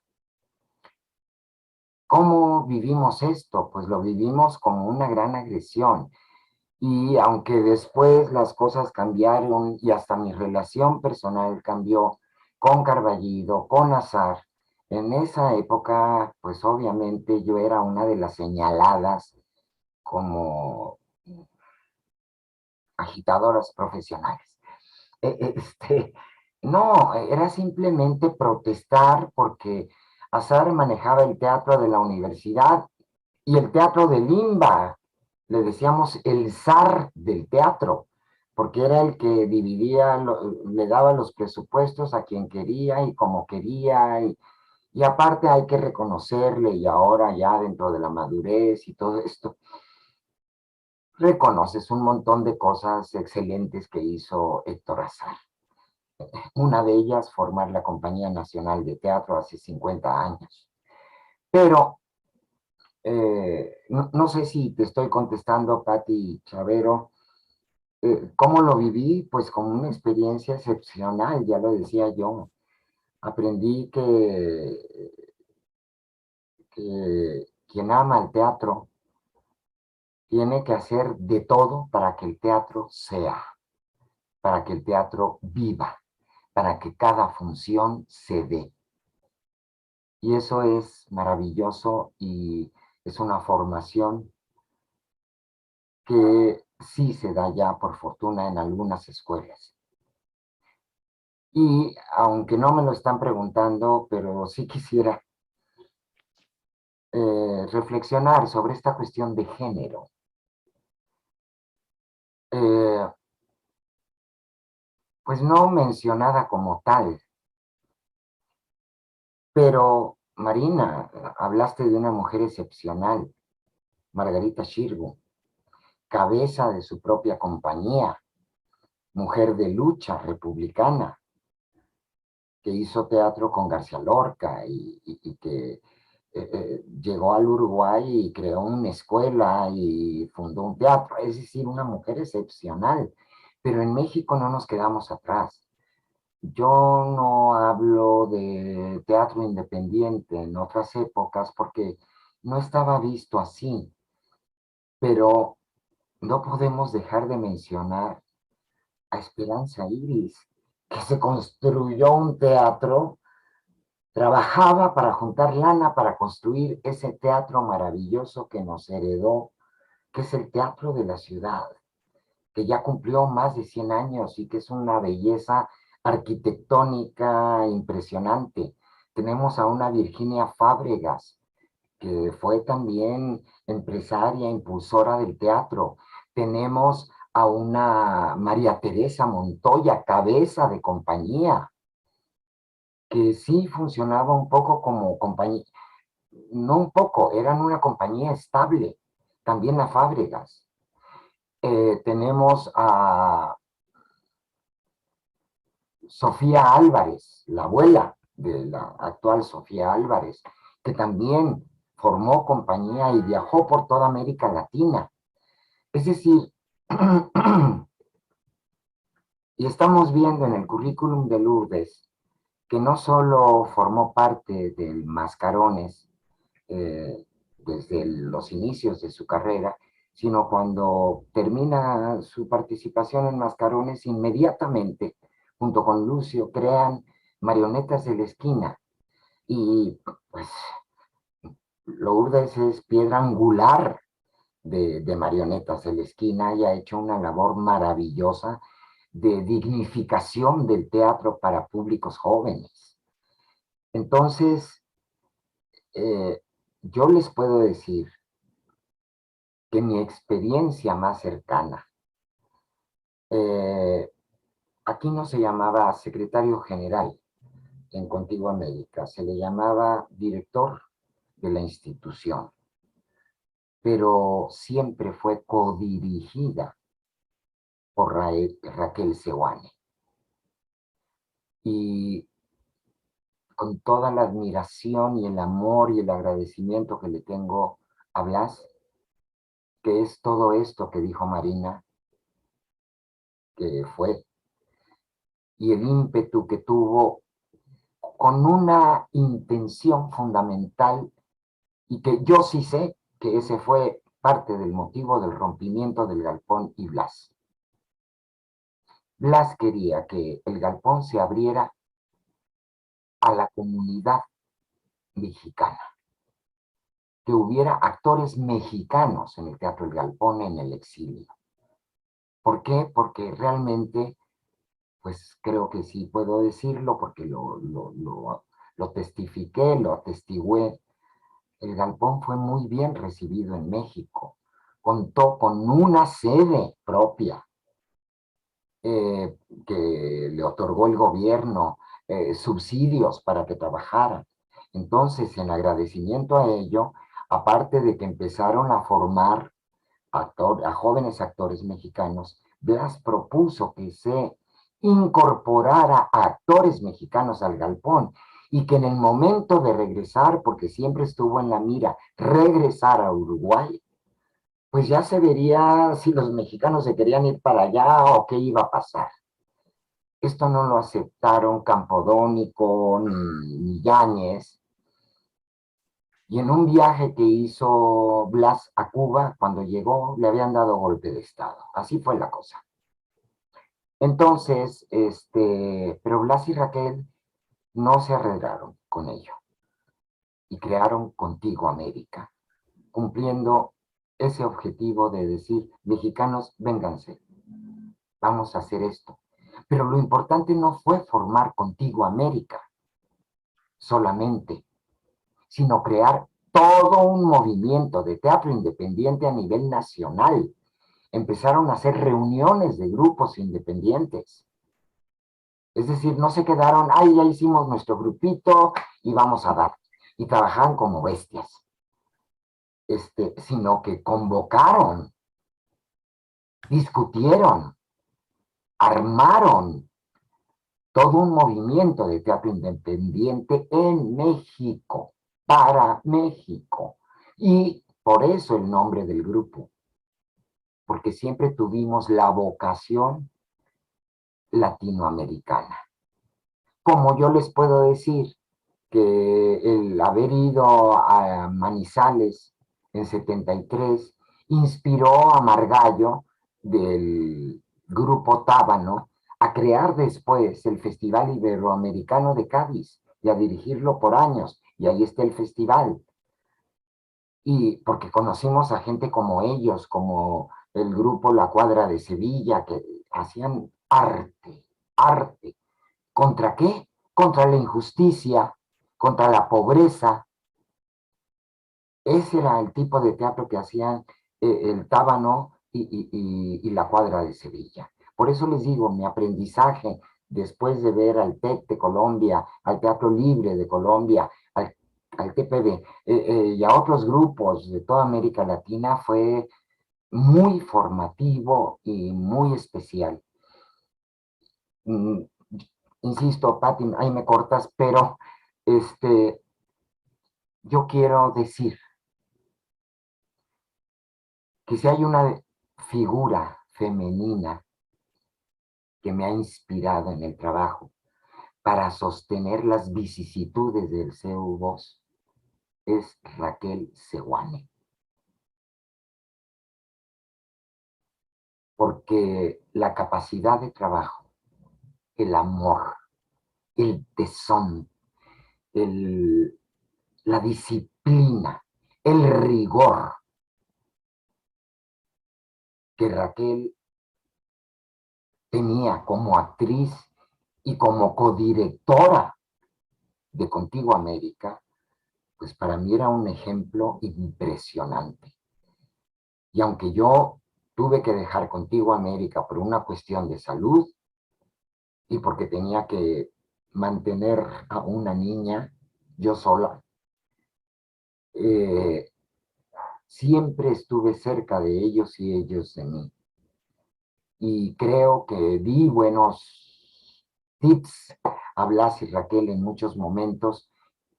S3: ¿Cómo vivimos esto? Pues lo vivimos como una gran agresión. Y aunque después las cosas cambiaron y hasta mi relación personal cambió con Carballido, con Azar, en esa época, pues obviamente yo era una de las señaladas como agitadoras profesionales. No, era simplemente protestar porque Azar manejaba el teatro de la universidad y el teatro de Limba. Le decíamos el zar del teatro, porque era el que dividía, le daba los presupuestos a quien quería y como quería. Y aparte hay que reconocerle, y ahora ya dentro de la madurez y todo esto, reconoces un montón de cosas excelentes que hizo Héctor Azar. Una de ellas, formar la Compañía Nacional de Teatro hace 50 años. Pero no sé si te estoy contestando, Pati Chavero. ¿Cómo lo viví? Pues como una experiencia excepcional, ya lo decía yo. Aprendí que quien ama el teatro tiene que hacer de todo para que el teatro sea, para que el teatro viva, para que cada función se dé. Y eso es maravilloso y es una formación que sí se da ya, por fortuna, en algunas escuelas. Y aunque no me lo están preguntando, pero sí quisiera reflexionar sobre esta cuestión de género. Pues no mencionada como tal, pero Marina, hablaste de una mujer excepcional, Margarita Xirgu, cabeza de su propia compañía, mujer de lucha republicana, que hizo teatro con García Lorca y que llegó al Uruguay y creó una escuela y fundó un teatro, es decir, una mujer excepcional. Pero en México no nos quedamos atrás. Yo no hablo de teatro independiente en otras épocas porque no estaba visto así, pero no podemos dejar de mencionar a Esperanza Iris, que se construyó un teatro, trabajaba para juntar lana para construir ese teatro maravilloso que nos heredó, que es el Teatro de la Ciudad, que ya cumplió más de 100 años y que es una belleza arquitectónica impresionante. Tenemos a una Virginia Fábregas, que fue también empresaria, impulsora del teatro. Tenemos a una María Teresa Montoya, cabeza de compañía, que sí funcionaba un poco como compañía, no un poco, eran una compañía estable, también a Fábregas. Tenemos a Sofía Álvarez, la abuela de la actual Sofía Álvarez, que también formó compañía y viajó por toda América Latina. Es decir, y estamos viendo en el currículum de Lourdes que no solo formó parte del Mascarones desde los inicios de su carrera, sino cuando termina su participación en Mascarones, inmediatamente, junto con Lucio, crean Marionetas de la Esquina. Y pues Lourdes es piedra angular de Marionetas de la Esquina y ha hecho una labor maravillosa de dignificación del teatro para públicos jóvenes. Entonces, yo les puedo decir que mi experiencia más cercana, aquí no se llamaba secretario general en Contigo América, se le llamaba director de la institución, pero siempre fue codirigida por Raquel Seoane. Y con toda la admiración y el amor y el agradecimiento que le tengo a Blas, que es todo esto que dijo Marina, que fue, y el ímpetu que tuvo con una intención fundamental, y que yo sí sé que ese fue parte del motivo del rompimiento del Galpón y Blas. Blas quería que el Galpón se abriera a la comunidad mexicana, que hubiera actores mexicanos en el Teatro El Galpón en el exilio. ¿Por qué? Porque realmente, pues creo que sí puedo decirlo, porque lo testifiqué, lo atestigué. El Galpón fue muy bien recibido en México. Contó con una sede propia que le otorgó el gobierno, subsidios para que trabajaran. Entonces, en agradecimiento a ello, aparte de que empezaron a formar a jóvenes actores mexicanos, Blas propuso que se incorporara a actores mexicanos al Galpón y que en el momento de regresar, porque siempre estuvo en la mira, regresar a Uruguay, pues ya se vería si los mexicanos se querían ir para allá o qué iba a pasar. Esto no lo aceptaron Campodónico ni Yáñez. Y en un viaje que hizo Blas a Cuba, cuando llegó, le habían dado golpe de estado. Así fue la cosa. Entonces, pero Blas y Raquel no se arreglaron con ello. Y crearon Contigo América, cumpliendo ese objetivo de decir, mexicanos, vénganse, vamos a hacer esto. Pero lo importante no fue formar Contigo América solamente, sino crear todo un movimiento de teatro independiente a nivel nacional. Empezaron a hacer reuniones de grupos independientes. Es decir, no se quedaron, ay, ya hicimos nuestro grupito y vamos a dar. Y trabajaban como bestias. Sino que convocaron, discutieron, armaron todo un movimiento de teatro independiente en México, para México. Y por eso el nombre del grupo, porque siempre tuvimos la vocación latinoamericana. Como yo les puedo decir que el haber ido a Manizales en 73 inspiró a Margallo del grupo Tábano a crear después el Festival Iberoamericano de Cádiz y a dirigirlo por años, y ahí está el festival. Y porque conocimos a gente como ellos, como el grupo La Cuadra de Sevilla, que hacían arte, arte. ¿Contra qué? Contra la injusticia, contra la pobreza. Ese era el tipo de teatro que hacían el Tábano y la Cuadra de Sevilla. Por eso les digo, mi aprendizaje después de ver al TEC de Colombia, al Teatro Libre de Colombia, al TPB y a otros grupos de toda América Latina fue muy formativo y muy especial. Insisto, Pati, ahí me cortas, pero yo quiero decir que si hay una figura femenina que me ha inspirado en el trabajo para sostener las vicisitudes del CEU Voz, es Raquel Seoane. Porque la capacidad de trabajo, el amor, el tesón, la disciplina, el rigor que Raquel tenía como actriz y como codirectora de Contigo América, pues para mí era un ejemplo impresionante. Y aunque yo tuve que dejar Contigo América por una cuestión de salud y porque tenía que mantener a una niña yo sola, siempre estuve cerca de ellos y ellos de mí. Y creo que di buenos tips a Blas y Raquel en muchos momentos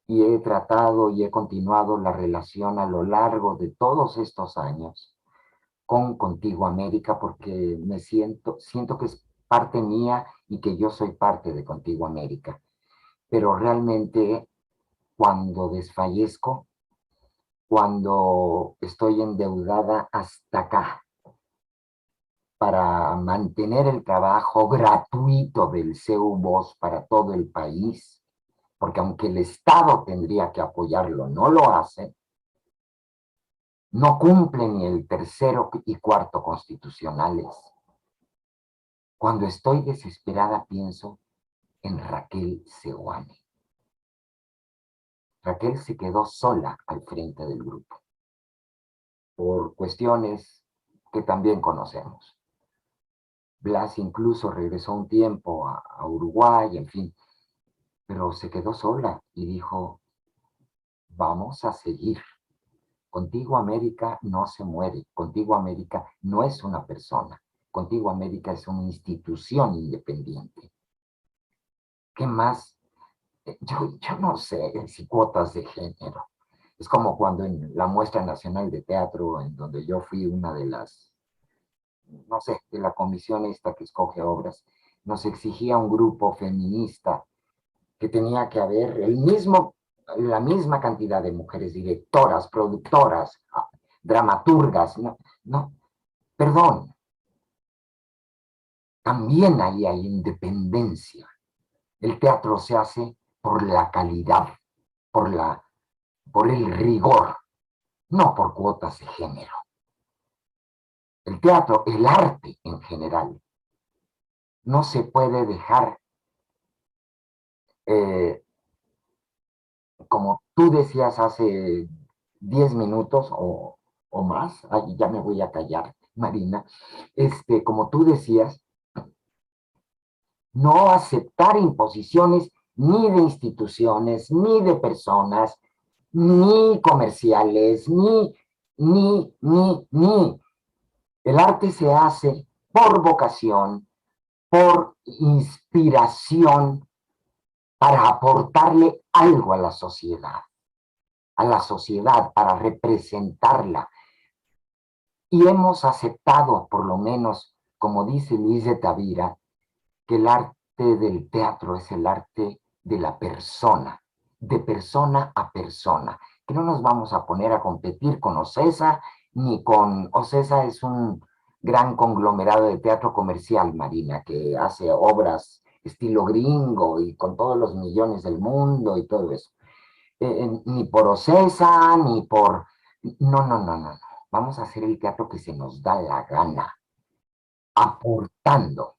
S3: y he tratado y he continuado la relación a lo largo de todos estos años con Contigo América porque siento que es parte mía y que yo soy parte de Contigo América. Pero realmente cuando desfallezco, cuando estoy endeudada hasta acá para mantener el trabajo gratuito del CEU Voz para todo el país, porque aunque el Estado tendría que apoyarlo, no lo hace, no cumple ni el tercero y cuarto constitucionales. Cuando estoy desesperada pienso en Raquel Seoane. Raquel se quedó sola al frente del grupo, por cuestiones que también conocemos. Blas incluso regresó un tiempo a Uruguay, en fin, pero se quedó sola y dijo, vamos a seguir. Contigo América no se muere, Contigo América no es una persona, Contigo América es una institución independiente. ¿Qué más? Yo no sé si cuotas de género. Es como cuando en la Muestra Nacional de Teatro, en donde yo fui una de las, no sé, de la comisión esta que escoge obras, nos exigía un grupo feminista que tenía que haber la misma cantidad de mujeres directoras, productoras, dramaturgas. No, perdón. También ahí hay independencia. El teatro se hace por la calidad, por el rigor, no por cuotas de género. El teatro, el arte en general, no se puede dejar, como tú decías hace 10 minutos o más, ahí ya me voy a callar, Marina, como tú decías, no aceptar imposiciones ni de instituciones, ni de personas, ni comerciales, ni. El arte se hace por vocación, por inspiración, para aportarle algo a la sociedad, para representarla. Y hemos aceptado, por lo menos, como dice Luis de Tavira, que el arte del teatro es el arte de la persona, de persona a persona, que no nos vamos a poner a competir con Ocesa, ni con... Ocesa es un gran conglomerado de teatro comercial, Marina, que hace obras estilo gringo y con todos los millones del mundo y todo eso. Ni por Ocesa, ni por... No. Vamos a hacer el teatro que se nos da la gana, aportando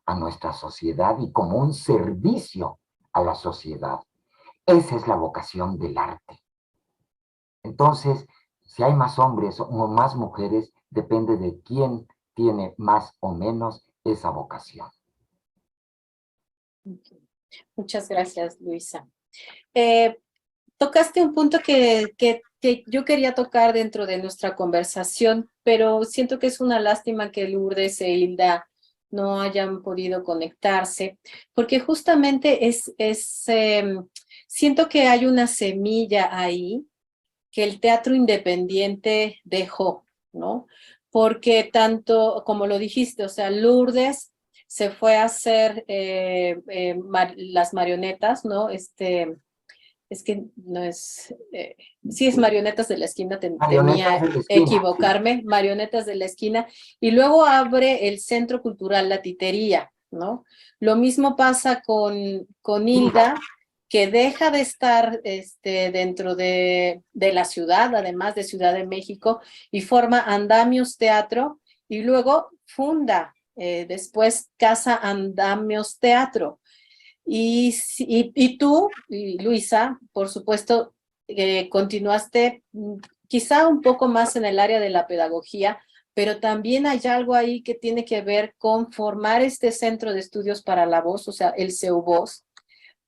S3: a nuestra sociedad y como un servicio a la sociedad. Esa es la vocación del arte. Entonces, si hay más hombres o más mujeres, depende de quién tiene más o menos esa vocación.
S2: Muchas gracias, Luisa. Tocaste un punto que yo quería tocar dentro de nuestra conversación, pero siento que es una lástima que Lourdes e Hilda no hayan podido conectarse, porque justamente siento que hay una semilla ahí que el teatro independiente dejó, ¿no? Porque tanto, como lo dijiste, o sea, Lourdes se fue a hacer las marionetas, ¿no? Es que no es, sí es Marionetas de la Esquina,
S3: Marionetas
S2: temía
S3: de la Esquina,
S2: equivocarme, Marionetas de la Esquina, y luego abre el Centro Cultural La Titería, ¿no? Lo mismo pasa con Hilda, que deja de estar dentro de la ciudad, además de Ciudad de México, y forma Andamios Teatro, y luego funda después Casa Andamios Teatro. Y tú, y Luisa, por supuesto, continuaste quizá un poco más en el área de la pedagogía, pero también hay algo ahí que tiene que ver con formar este Centro de Estudios para la Voz, o sea, el CEUVOZ,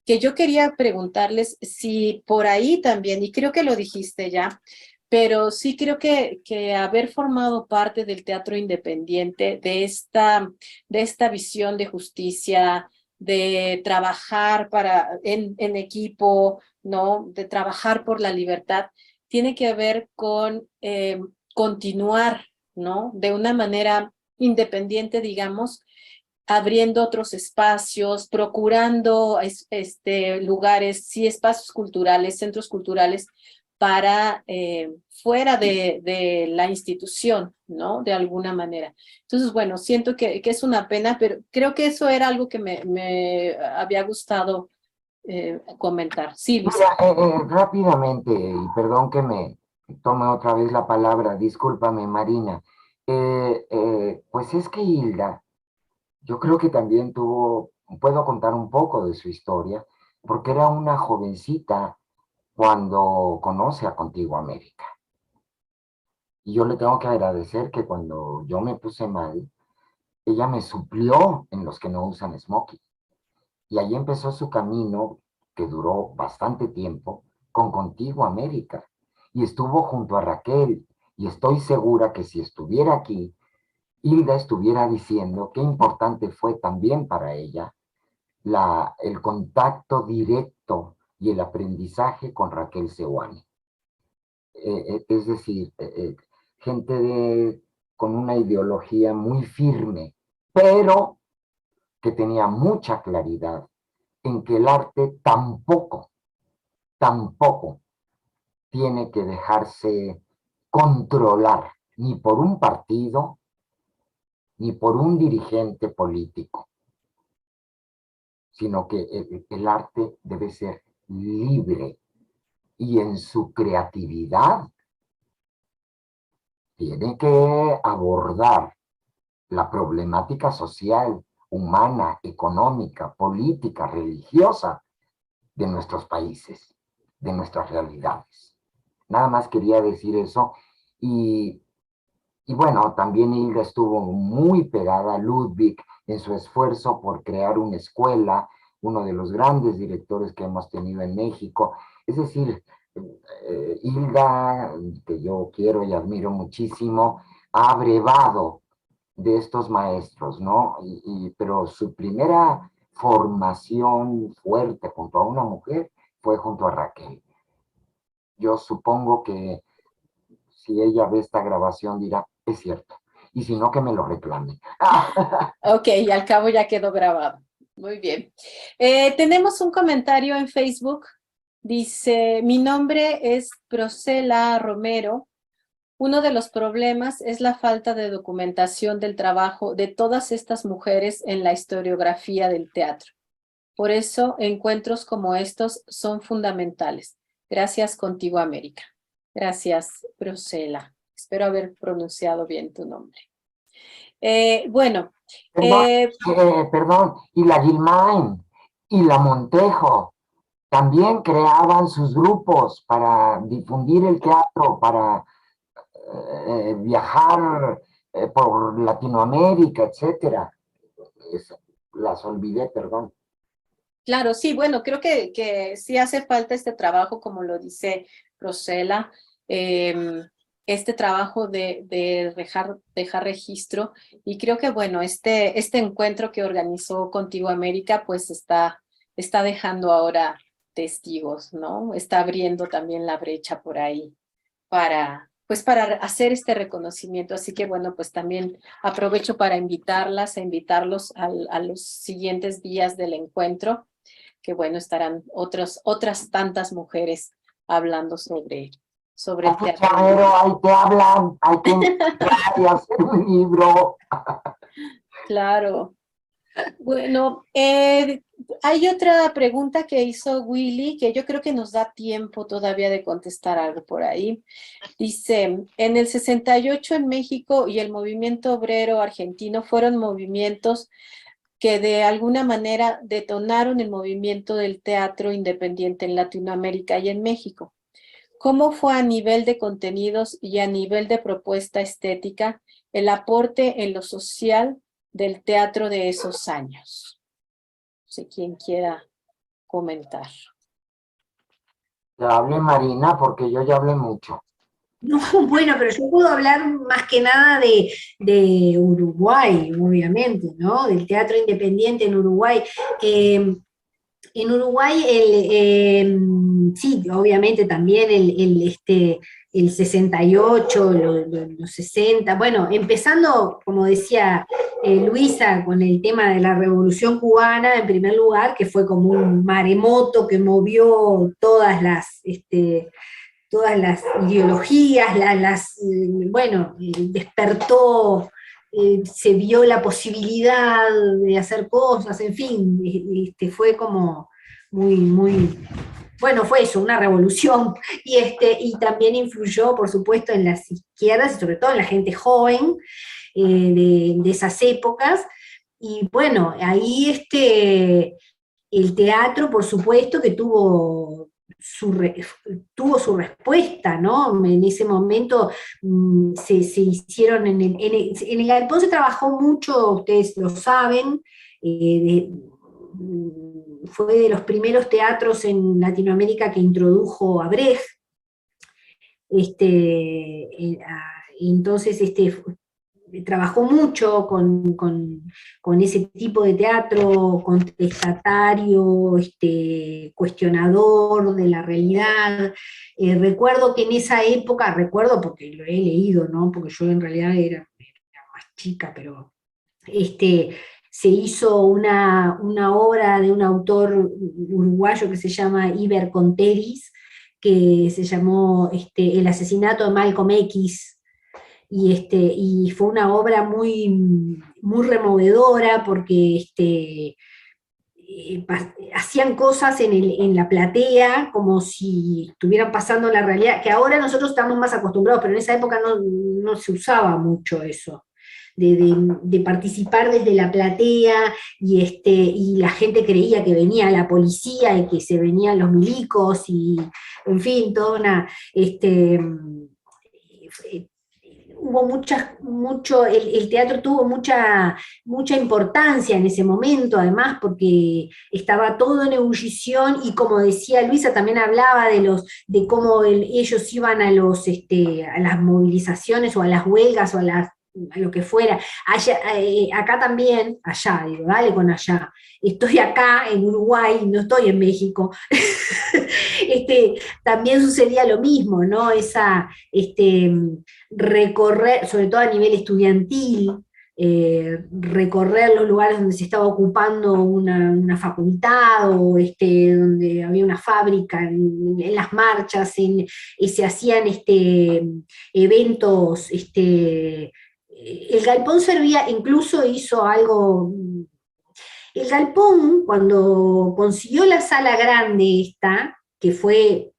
S2: que yo quería preguntarles si por ahí también, y creo que lo dijiste ya, pero sí creo que haber formado parte del teatro independiente, de esta visión de justicia, de trabajar en equipo, ¿no? De trabajar por la libertad, tiene que ver con continuar, ¿no? De una manera independiente, digamos, abriendo otros espacios, procurando lugares, sí, espacios culturales, centros culturales, para fuera de la institución, ¿no? De alguna manera. Entonces, bueno, siento que es una pena, pero creo que eso era algo que me había gustado comentar. Sí, Luisa.
S3: Mira, rápidamente, y perdón que me tome otra vez la palabra, discúlpame, Marina. Pues es que Hilda, yo creo que también puedo contar un poco de su historia, porque era una jovencita cuando conoce a Contigo América. Y yo le tengo que agradecer que cuando yo me puse mal, ella me suplió en los que no usan smoking. Y ahí empezó su camino, que duró bastante tiempo, con Contigo América. Y estuvo junto a Raquel. Y estoy segura que si estuviera aquí, Hilda estuviera diciendo qué importante fue también para ella el contacto directo y el aprendizaje con Raquel Seuane. Es decir, gente con una ideología muy firme, pero que tenía mucha claridad en que el arte tampoco tiene que dejarse controlar ni por un partido, ni por un dirigente político, sino que el arte debe ser libre y en su creatividad tiene que abordar la problemática social, humana, económica, política, religiosa de nuestros países, de nuestras realidades. Nada más quería decir eso. Y bueno, también Hilda estuvo muy pegada a Ludwig en su esfuerzo por crear una escuela, uno de los grandes directores que hemos tenido en México. Es decir, Hilda, que yo quiero y admiro muchísimo, ha abrevado de estos maestros, ¿no? Pero su primera formación fuerte junto a una mujer fue junto a Raquel. Yo supongo que si ella ve esta grabación dirá, es cierto. Y si no, que me lo reclame.
S2: Ok, y al cabo ya quedó grabado. Muy bien. Tenemos un comentario en Facebook. Dice, mi nombre es Procela Romero. Uno de los problemas es la falta de documentación del trabajo de todas estas mujeres en la historiografía del teatro. Por eso, encuentros como estos son fundamentales. Gracias, Contigo América. Gracias, Procela. Espero haber pronunciado bien tu nombre. Bueno,
S3: Perdón, y la Guilmain y la Montejo también creaban sus grupos para difundir el teatro, para viajar por Latinoamérica, etcétera. Las olvidé, perdón.
S2: Claro, sí, bueno, creo que sí hace falta este trabajo, como lo dice Rosela, este trabajo de dejar registro, y creo que, bueno, este encuentro que organizó Contigo América, pues está dejando ahora testigos, ¿no? Está abriendo también la brecha por ahí para hacer este reconocimiento. Así que, bueno, pues también aprovecho para invitarlos a los siguientes días del encuentro, que bueno, estarán otras tantas mujeres hablando sobre el teatro.
S3: Chavero, ahí te hablan, hay que encontrar y hacer un libro.
S2: Claro. Bueno, hay otra pregunta que hizo Willy, que yo creo que nos da tiempo todavía de contestar algo por ahí. Dice, en el 68 en México y el movimiento obrero argentino fueron movimientos que de alguna manera detonaron el movimiento del teatro independiente en Latinoamérica y en México. ¿Cómo fue a nivel de contenidos y a nivel de propuesta estética el aporte en lo social del teatro de esos años? No sé quién quiera comentar.
S3: Que hable Marina, porque yo ya hablé mucho.
S4: No, bueno, pero yo puedo hablar más que nada de Uruguay, obviamente, ¿no? Del teatro independiente en Uruguay. En Uruguay, sí, obviamente también el 68, los 60, bueno, empezando, como decía Luisa, con el tema de la Revolución Cubana, en primer lugar, que fue como un maremoto que movió todas las ideologías, bueno, despertó, se vio la posibilidad de hacer cosas, en fin, fue como bueno, fue eso, una revolución, y también influyó, por supuesto, en las izquierdas, y sobre todo en la gente joven de esas épocas, y bueno, ahí el teatro, por supuesto, que tuvo su respuesta, ¿no? En ese momento se hicieron, en el Galpón se trabajó mucho, ustedes lo saben, fue de los primeros teatros en Latinoamérica que introdujo a Brecht, entonces trabajó mucho con ese tipo de teatro contestatario, cuestionador de la realidad. Recuerdo que en esa época, recuerdo porque lo he leído, ¿no? Porque yo en realidad era más chica, pero se hizo una obra de un autor uruguayo que se llama Iber Conteris, que se llamó El asesinato de Malcolm X, y fue una obra muy removedora porque hacían cosas en la platea como si estuvieran pasando la realidad, que ahora nosotros estamos más acostumbrados, pero en esa época no se usaba mucho eso. De participar desde la platea, y la gente creía que venía la policía y que se venían los milicos, y en fin, toda una... hubo el teatro tuvo mucha importancia en ese momento, además, porque estaba todo en ebullición, y como decía Luisa, también hablaba de cómo ellos iban a las movilizaciones, o a las huelgas, o a lo que fuera. Acá también, allá, digo, dale con allá. Estoy acá en Uruguay, no estoy en México. También sucedía lo mismo, ¿no? Recorrer, sobre todo a nivel estudiantil, recorrer los lugares donde se estaba ocupando una facultad, o donde había una fábrica, en las marchas, se hacían eventos, el Galpón servía, incluso hizo algo. El Galpón, cuando consiguió la sala grande que fue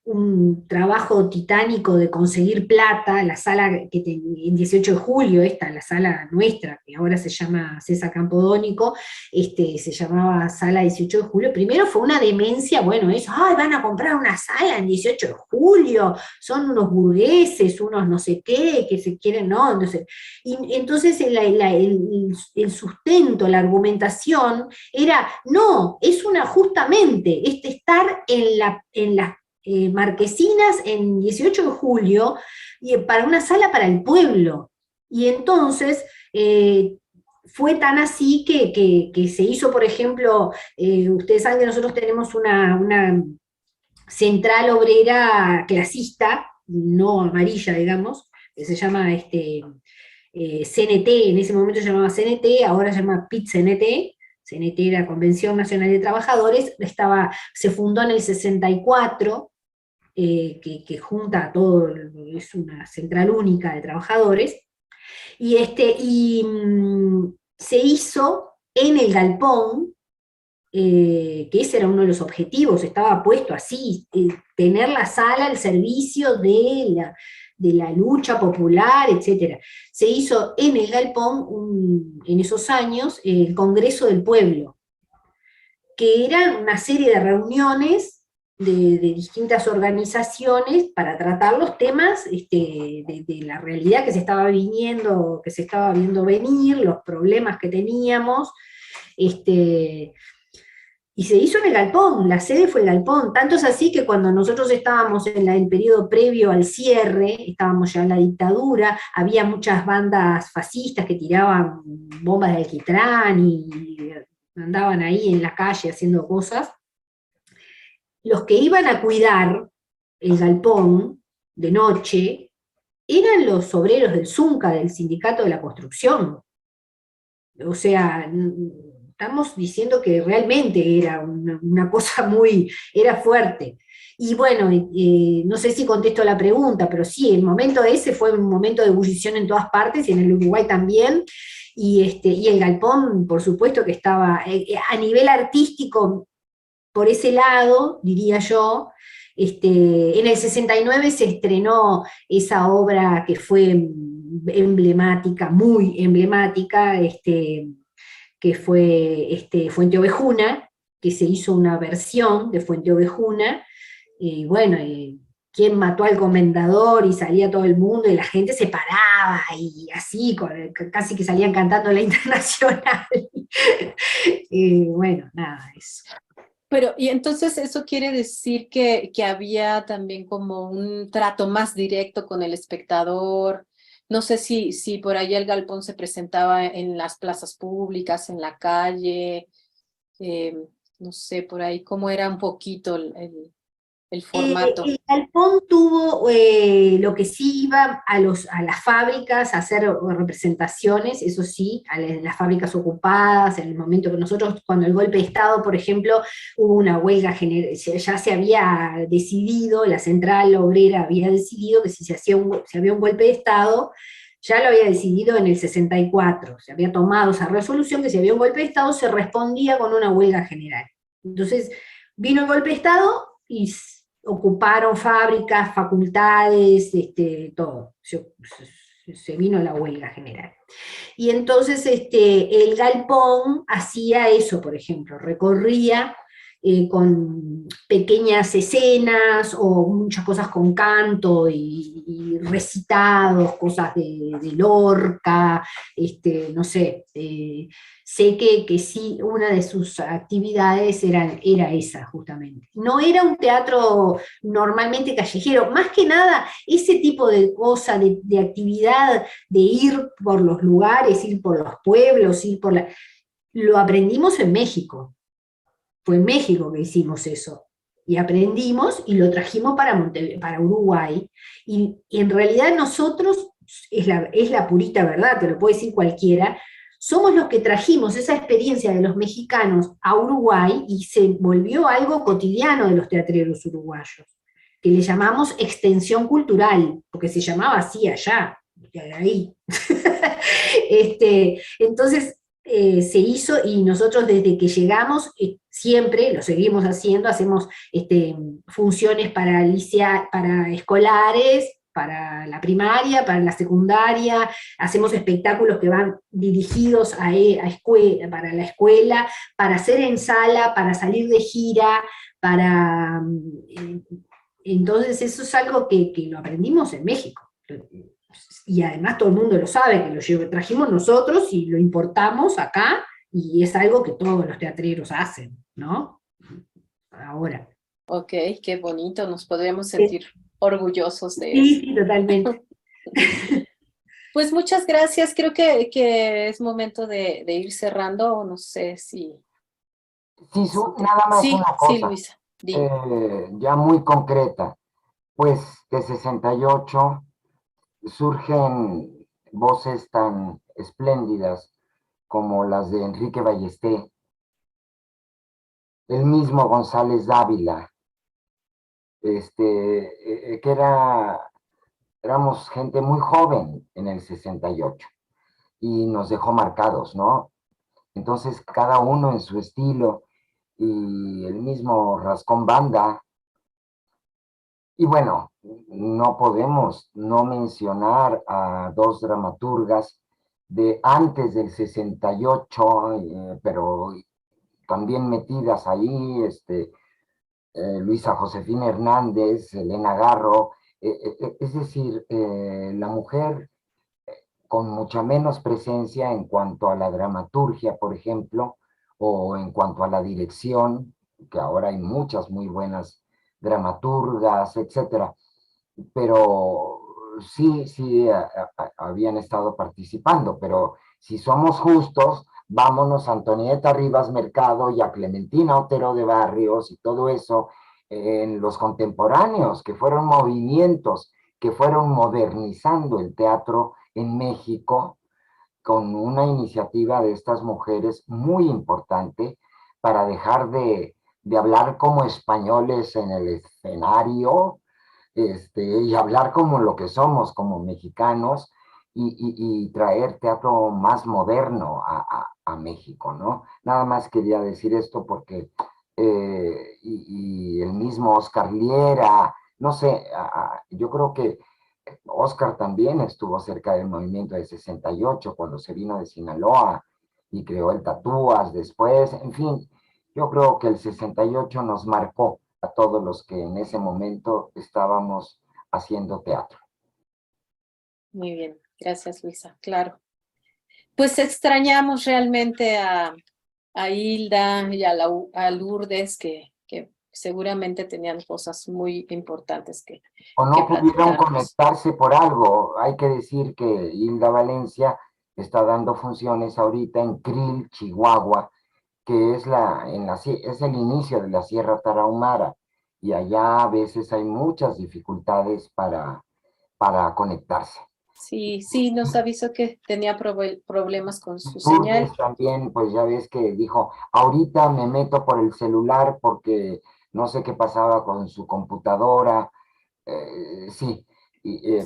S4: un trabajo titánico de conseguir plata. La sala en 18 de julio, la sala nuestra, que ahora se llama César Campodónico, se llamaba Sala 18 de julio. Primero fue una demencia, bueno, eso, ay, van a comprar una sala en 18 de julio, son unos burgueses, unos no sé qué, que se quieren, no sé. Y entonces el sustento, la argumentación era, no, es justamente, estar en las Marquesinas en 18 de julio, para una sala para el pueblo. Y entonces fue tan así que se hizo, por ejemplo, ustedes saben que nosotros tenemos una central obrera clasista, no amarilla, digamos, que se llama CNT, en ese momento se llamaba CNT, ahora se llama PIT-CNT. CNT era Convención Nacional de Trabajadores, se fundó en el 64, que junta a todo, es una central única de trabajadores, se hizo en el galpón, que ese era uno de los objetivos, estaba puesto así, tener la sala al servicio de la lucha popular, etc. Se hizo en el galpón, en esos años, el Congreso del Pueblo, que eran una serie de reuniones de distintas organizaciones para tratar los temas de la realidad que se estaba viendo venir, los problemas que teníamos, y se hizo en el galpón, la sede fue el galpón. Tanto es así que cuando nosotros estábamos en el periodo previo al cierre, estábamos ya en la dictadura, había muchas bandas fascistas que tiraban bombas de alquitrán y andaban ahí en la calle haciendo cosas. Los que iban a cuidar el galpón de noche eran los obreros del ZUNCA, del Sindicato de la Construcción. O sea, estamos diciendo que realmente era una cosa era fuerte. Y bueno, no sé si contesto la pregunta, pero sí, el momento ese fue un momento de ebullición en todas partes, y en el Uruguay también, y el galpón, por supuesto que estaba, a nivel artístico, por ese lado, diría yo. En el 69 se estrenó esa obra que fue emblemática, muy emblemática, que fue Fuente Ovejuna, que se hizo una versión de Fuente Ovejuna, y bueno, quién mató al comendador, y salía todo el mundo, y la gente se paraba, y así, casi que salían cantando la Internacional. Bueno, nada, eso.
S2: Pero, y entonces eso quiere decir que había también como un trato más directo con el espectador. No sé si por ahí el galpón se presentaba en las plazas públicas, en la calle, no sé, por ahí cómo era un poquito el formato.
S4: El galpón tuvo, lo que sí iba a las fábricas a hacer representaciones, eso sí, a las fábricas ocupadas, en el momento que nosotros, cuando el golpe de Estado, por ejemplo, hubo una huelga general, ya se había decidido, la central obrera había decidido que si había un golpe de Estado, ya lo había decidido en el 64, se había tomado esa resolución que si había un golpe de Estado se respondía con una huelga general. Entonces, vino el golpe de Estado y ocuparon fábricas, facultades, todo. Se vino la huelga general. Y entonces el galpón hacía eso, por ejemplo, recorría con pequeñas escenas o muchas cosas con canto y recitados, cosas de Lorca, no sé, sé que sí, una de sus actividades era esa justamente. No era un teatro normalmente callejero, más que nada ese tipo de cosa, de actividad, de ir por los lugares, ir por los pueblos, lo aprendimos en México. Fue en México que hicimos eso, y aprendimos y lo trajimos para Uruguay, y en realidad nosotros, es la purita verdad, te lo puede decir cualquiera, somos los que trajimos esa experiencia de los mexicanos a Uruguay, y se volvió algo cotidiano de los teatreros uruguayos, que le llamamos extensión cultural, porque se llamaba así allá, ahí. Entonces, se hizo y nosotros desde que llegamos siempre lo seguimos haciendo, hacemos funciones para para escolares, para la primaria, para la secundaria, hacemos espectáculos que van dirigidos para la escuela, para hacer en sala, para salir de gira, para... entonces eso es algo que lo aprendimos en México. Y además todo el mundo lo sabe, que lo trajimos nosotros y lo importamos acá, y es algo que todos los teatreros hacen, ¿no? Ahora.
S2: Ok, qué bonito, nos podríamos sentir orgullosos de
S4: Sí,
S2: eso.
S4: sí, totalmente.
S2: Pues muchas gracias, creo que es momento de ir cerrando, no sé si...
S3: Sisu, nada más
S2: Sí,
S3: una
S2: sí,
S3: cosa,
S2: Luisa, dime.
S3: ya muy concreta. Pues de 68 surgen voces tan espléndidas como las de Enrique Ballesté, el mismo González Dávila, que éramos gente muy joven en el 68 y nos dejó marcados, ¿no? Entonces cada uno en su estilo y el mismo Rascón Banda. Y bueno, no podemos no mencionar a dos dramaturgas de antes del 68, pero también metidas ahí, Luisa Josefina Hernández, Elena Garro, es decir, la mujer con mucha menos presencia en cuanto a la dramaturgia, por ejemplo, o en cuanto a la dirección, que ahora hay muchas muy buenas dramaturgas, etcétera, pero sí habían estado participando, pero si somos justos, vámonos a Antonieta Rivas Mercado y a Clementina Otero de Barrios y todo eso en los contemporáneos, que fueron movimientos que fueron modernizando el teatro en México con una iniciativa de estas mujeres muy importante para dejar de hablar como españoles en el escenario, y hablar como lo que somos, como mexicanos, y traer teatro más moderno a México, ¿no? Nada más quería decir esto porque, y el mismo Oscar Liera, no sé, yo creo que Oscar también estuvo cerca del movimiento de 68 cuando se vino de Sinaloa y creó el Tatúas después, en fin, yo creo que el 68 nos marcó a todos los que en ese momento estábamos haciendo teatro.
S2: Muy bien, gracias Luisa, claro. Pues extrañamos realmente a Hilda y a Lourdes, que seguramente tenían cosas muy importantes que
S3: O no pudieron
S2: platicarnos.
S3: conectarse por algo. Hay que decir que Hilda Valencia está dando funciones ahorita en Krill, Chihuahua, que es es el inicio de la Sierra Tarahumara, y allá a veces hay muchas dificultades para conectarse.
S2: Sí, sí, nos avisó que tenía problemas con su
S3: Lourdes
S2: señal.
S3: también, pues ya ves que dijo, ahorita me meto por el celular porque no sé qué pasaba con su computadora. Sí,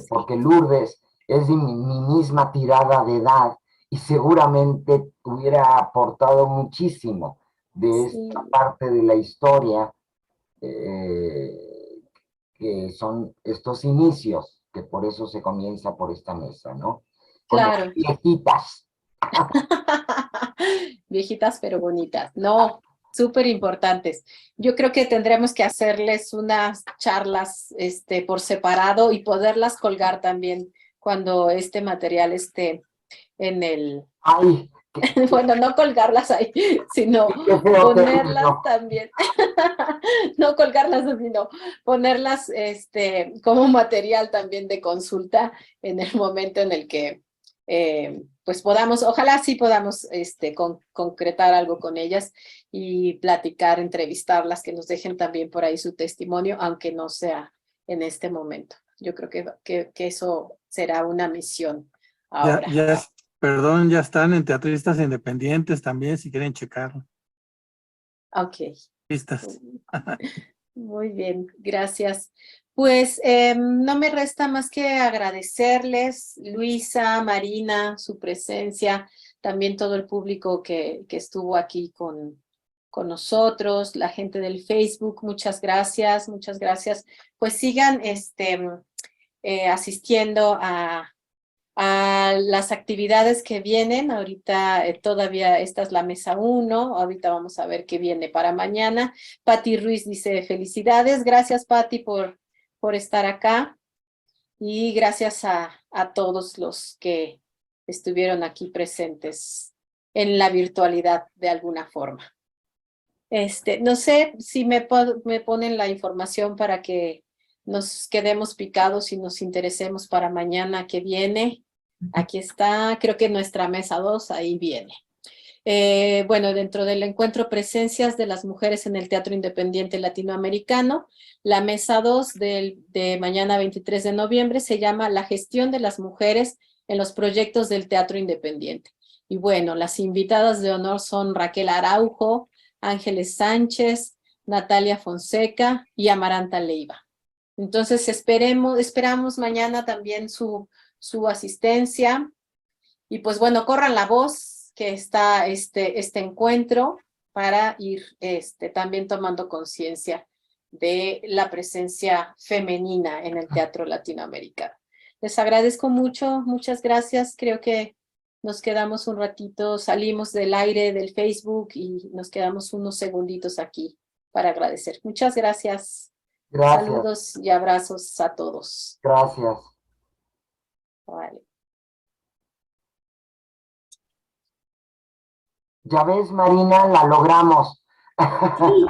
S3: porque Lourdes es de mi misma tirada de edad y seguramente hubiera aportado muchísimo de
S2: Sí,
S3: esta parte de la historia, eh, que son estos inicios, que por eso se comienza por esta mesa, ¿no? Con las
S2: claro.
S3: viejitas.
S2: Viejitas pero bonitas. No, súper importantes. Yo creo que tendremos que hacerles unas charlas por separado y poderlas colgar también cuando este material esté en el...
S3: Ay,
S2: Bueno, no colgarlas ahí, sino
S3: qué feo
S2: ponerlas
S3: término.
S2: también. No colgarlas, sino ponerlas como material también de consulta en el momento en el que pues podamos, ojalá sí podamos concretar algo con ellas y platicar, entrevistarlas, que nos dejen también por ahí su testimonio, aunque no sea en este momento. Yo creo que eso será una misión ahora.
S5: Perdón, ya están en Teatristas Independientes también, si quieren checarlo.
S2: Ok.
S5: Listas.
S2: Muy bien, gracias. Pues no me resta más que agradecerles, Luisa, Marina, su presencia. también todo el público que estuvo aquí con nosotros, la gente del Facebook, muchas gracias, muchas gracias. Pues sigan asistiendo a las actividades que vienen. Ahorita todavía esta es la mesa 1, ahorita vamos a ver qué viene para mañana. Pati Ruiz dice felicidades, gracias Pati por estar acá y gracias a todos los que estuvieron aquí presentes en la virtualidad de alguna forma. No sé si me ponen la información para que nos quedemos picados y nos interesemos para mañana que viene. Aquí está, creo que nuestra mesa 2, ahí viene. Bueno, dentro del encuentro Presencias de las Mujeres en el Teatro Independiente Latinoamericano, la mesa 2 de mañana 23 de noviembre se llama La gestión de las mujeres en los proyectos del Teatro Independiente. Y bueno, las invitadas de honor son Raquel Araujo, Ángeles Sánchez, Natalia Fonseca y Amaranta Leiva. Entonces esperamos mañana también su asistencia. Y pues bueno, corran la voz que está este encuentro para ir también tomando conciencia de la presencia femenina en el teatro latinoamericano. Les agradezco mucho, muchas gracias. Creo que nos quedamos un ratito, salimos del aire del Facebook y nos quedamos unos segunditos aquí para agradecer. Muchas gracias.
S3: Gracias.
S2: Saludos y abrazos a todos.
S3: Gracias.
S2: Vale.
S3: Ya ves, Marina, la logramos.
S4: Sí,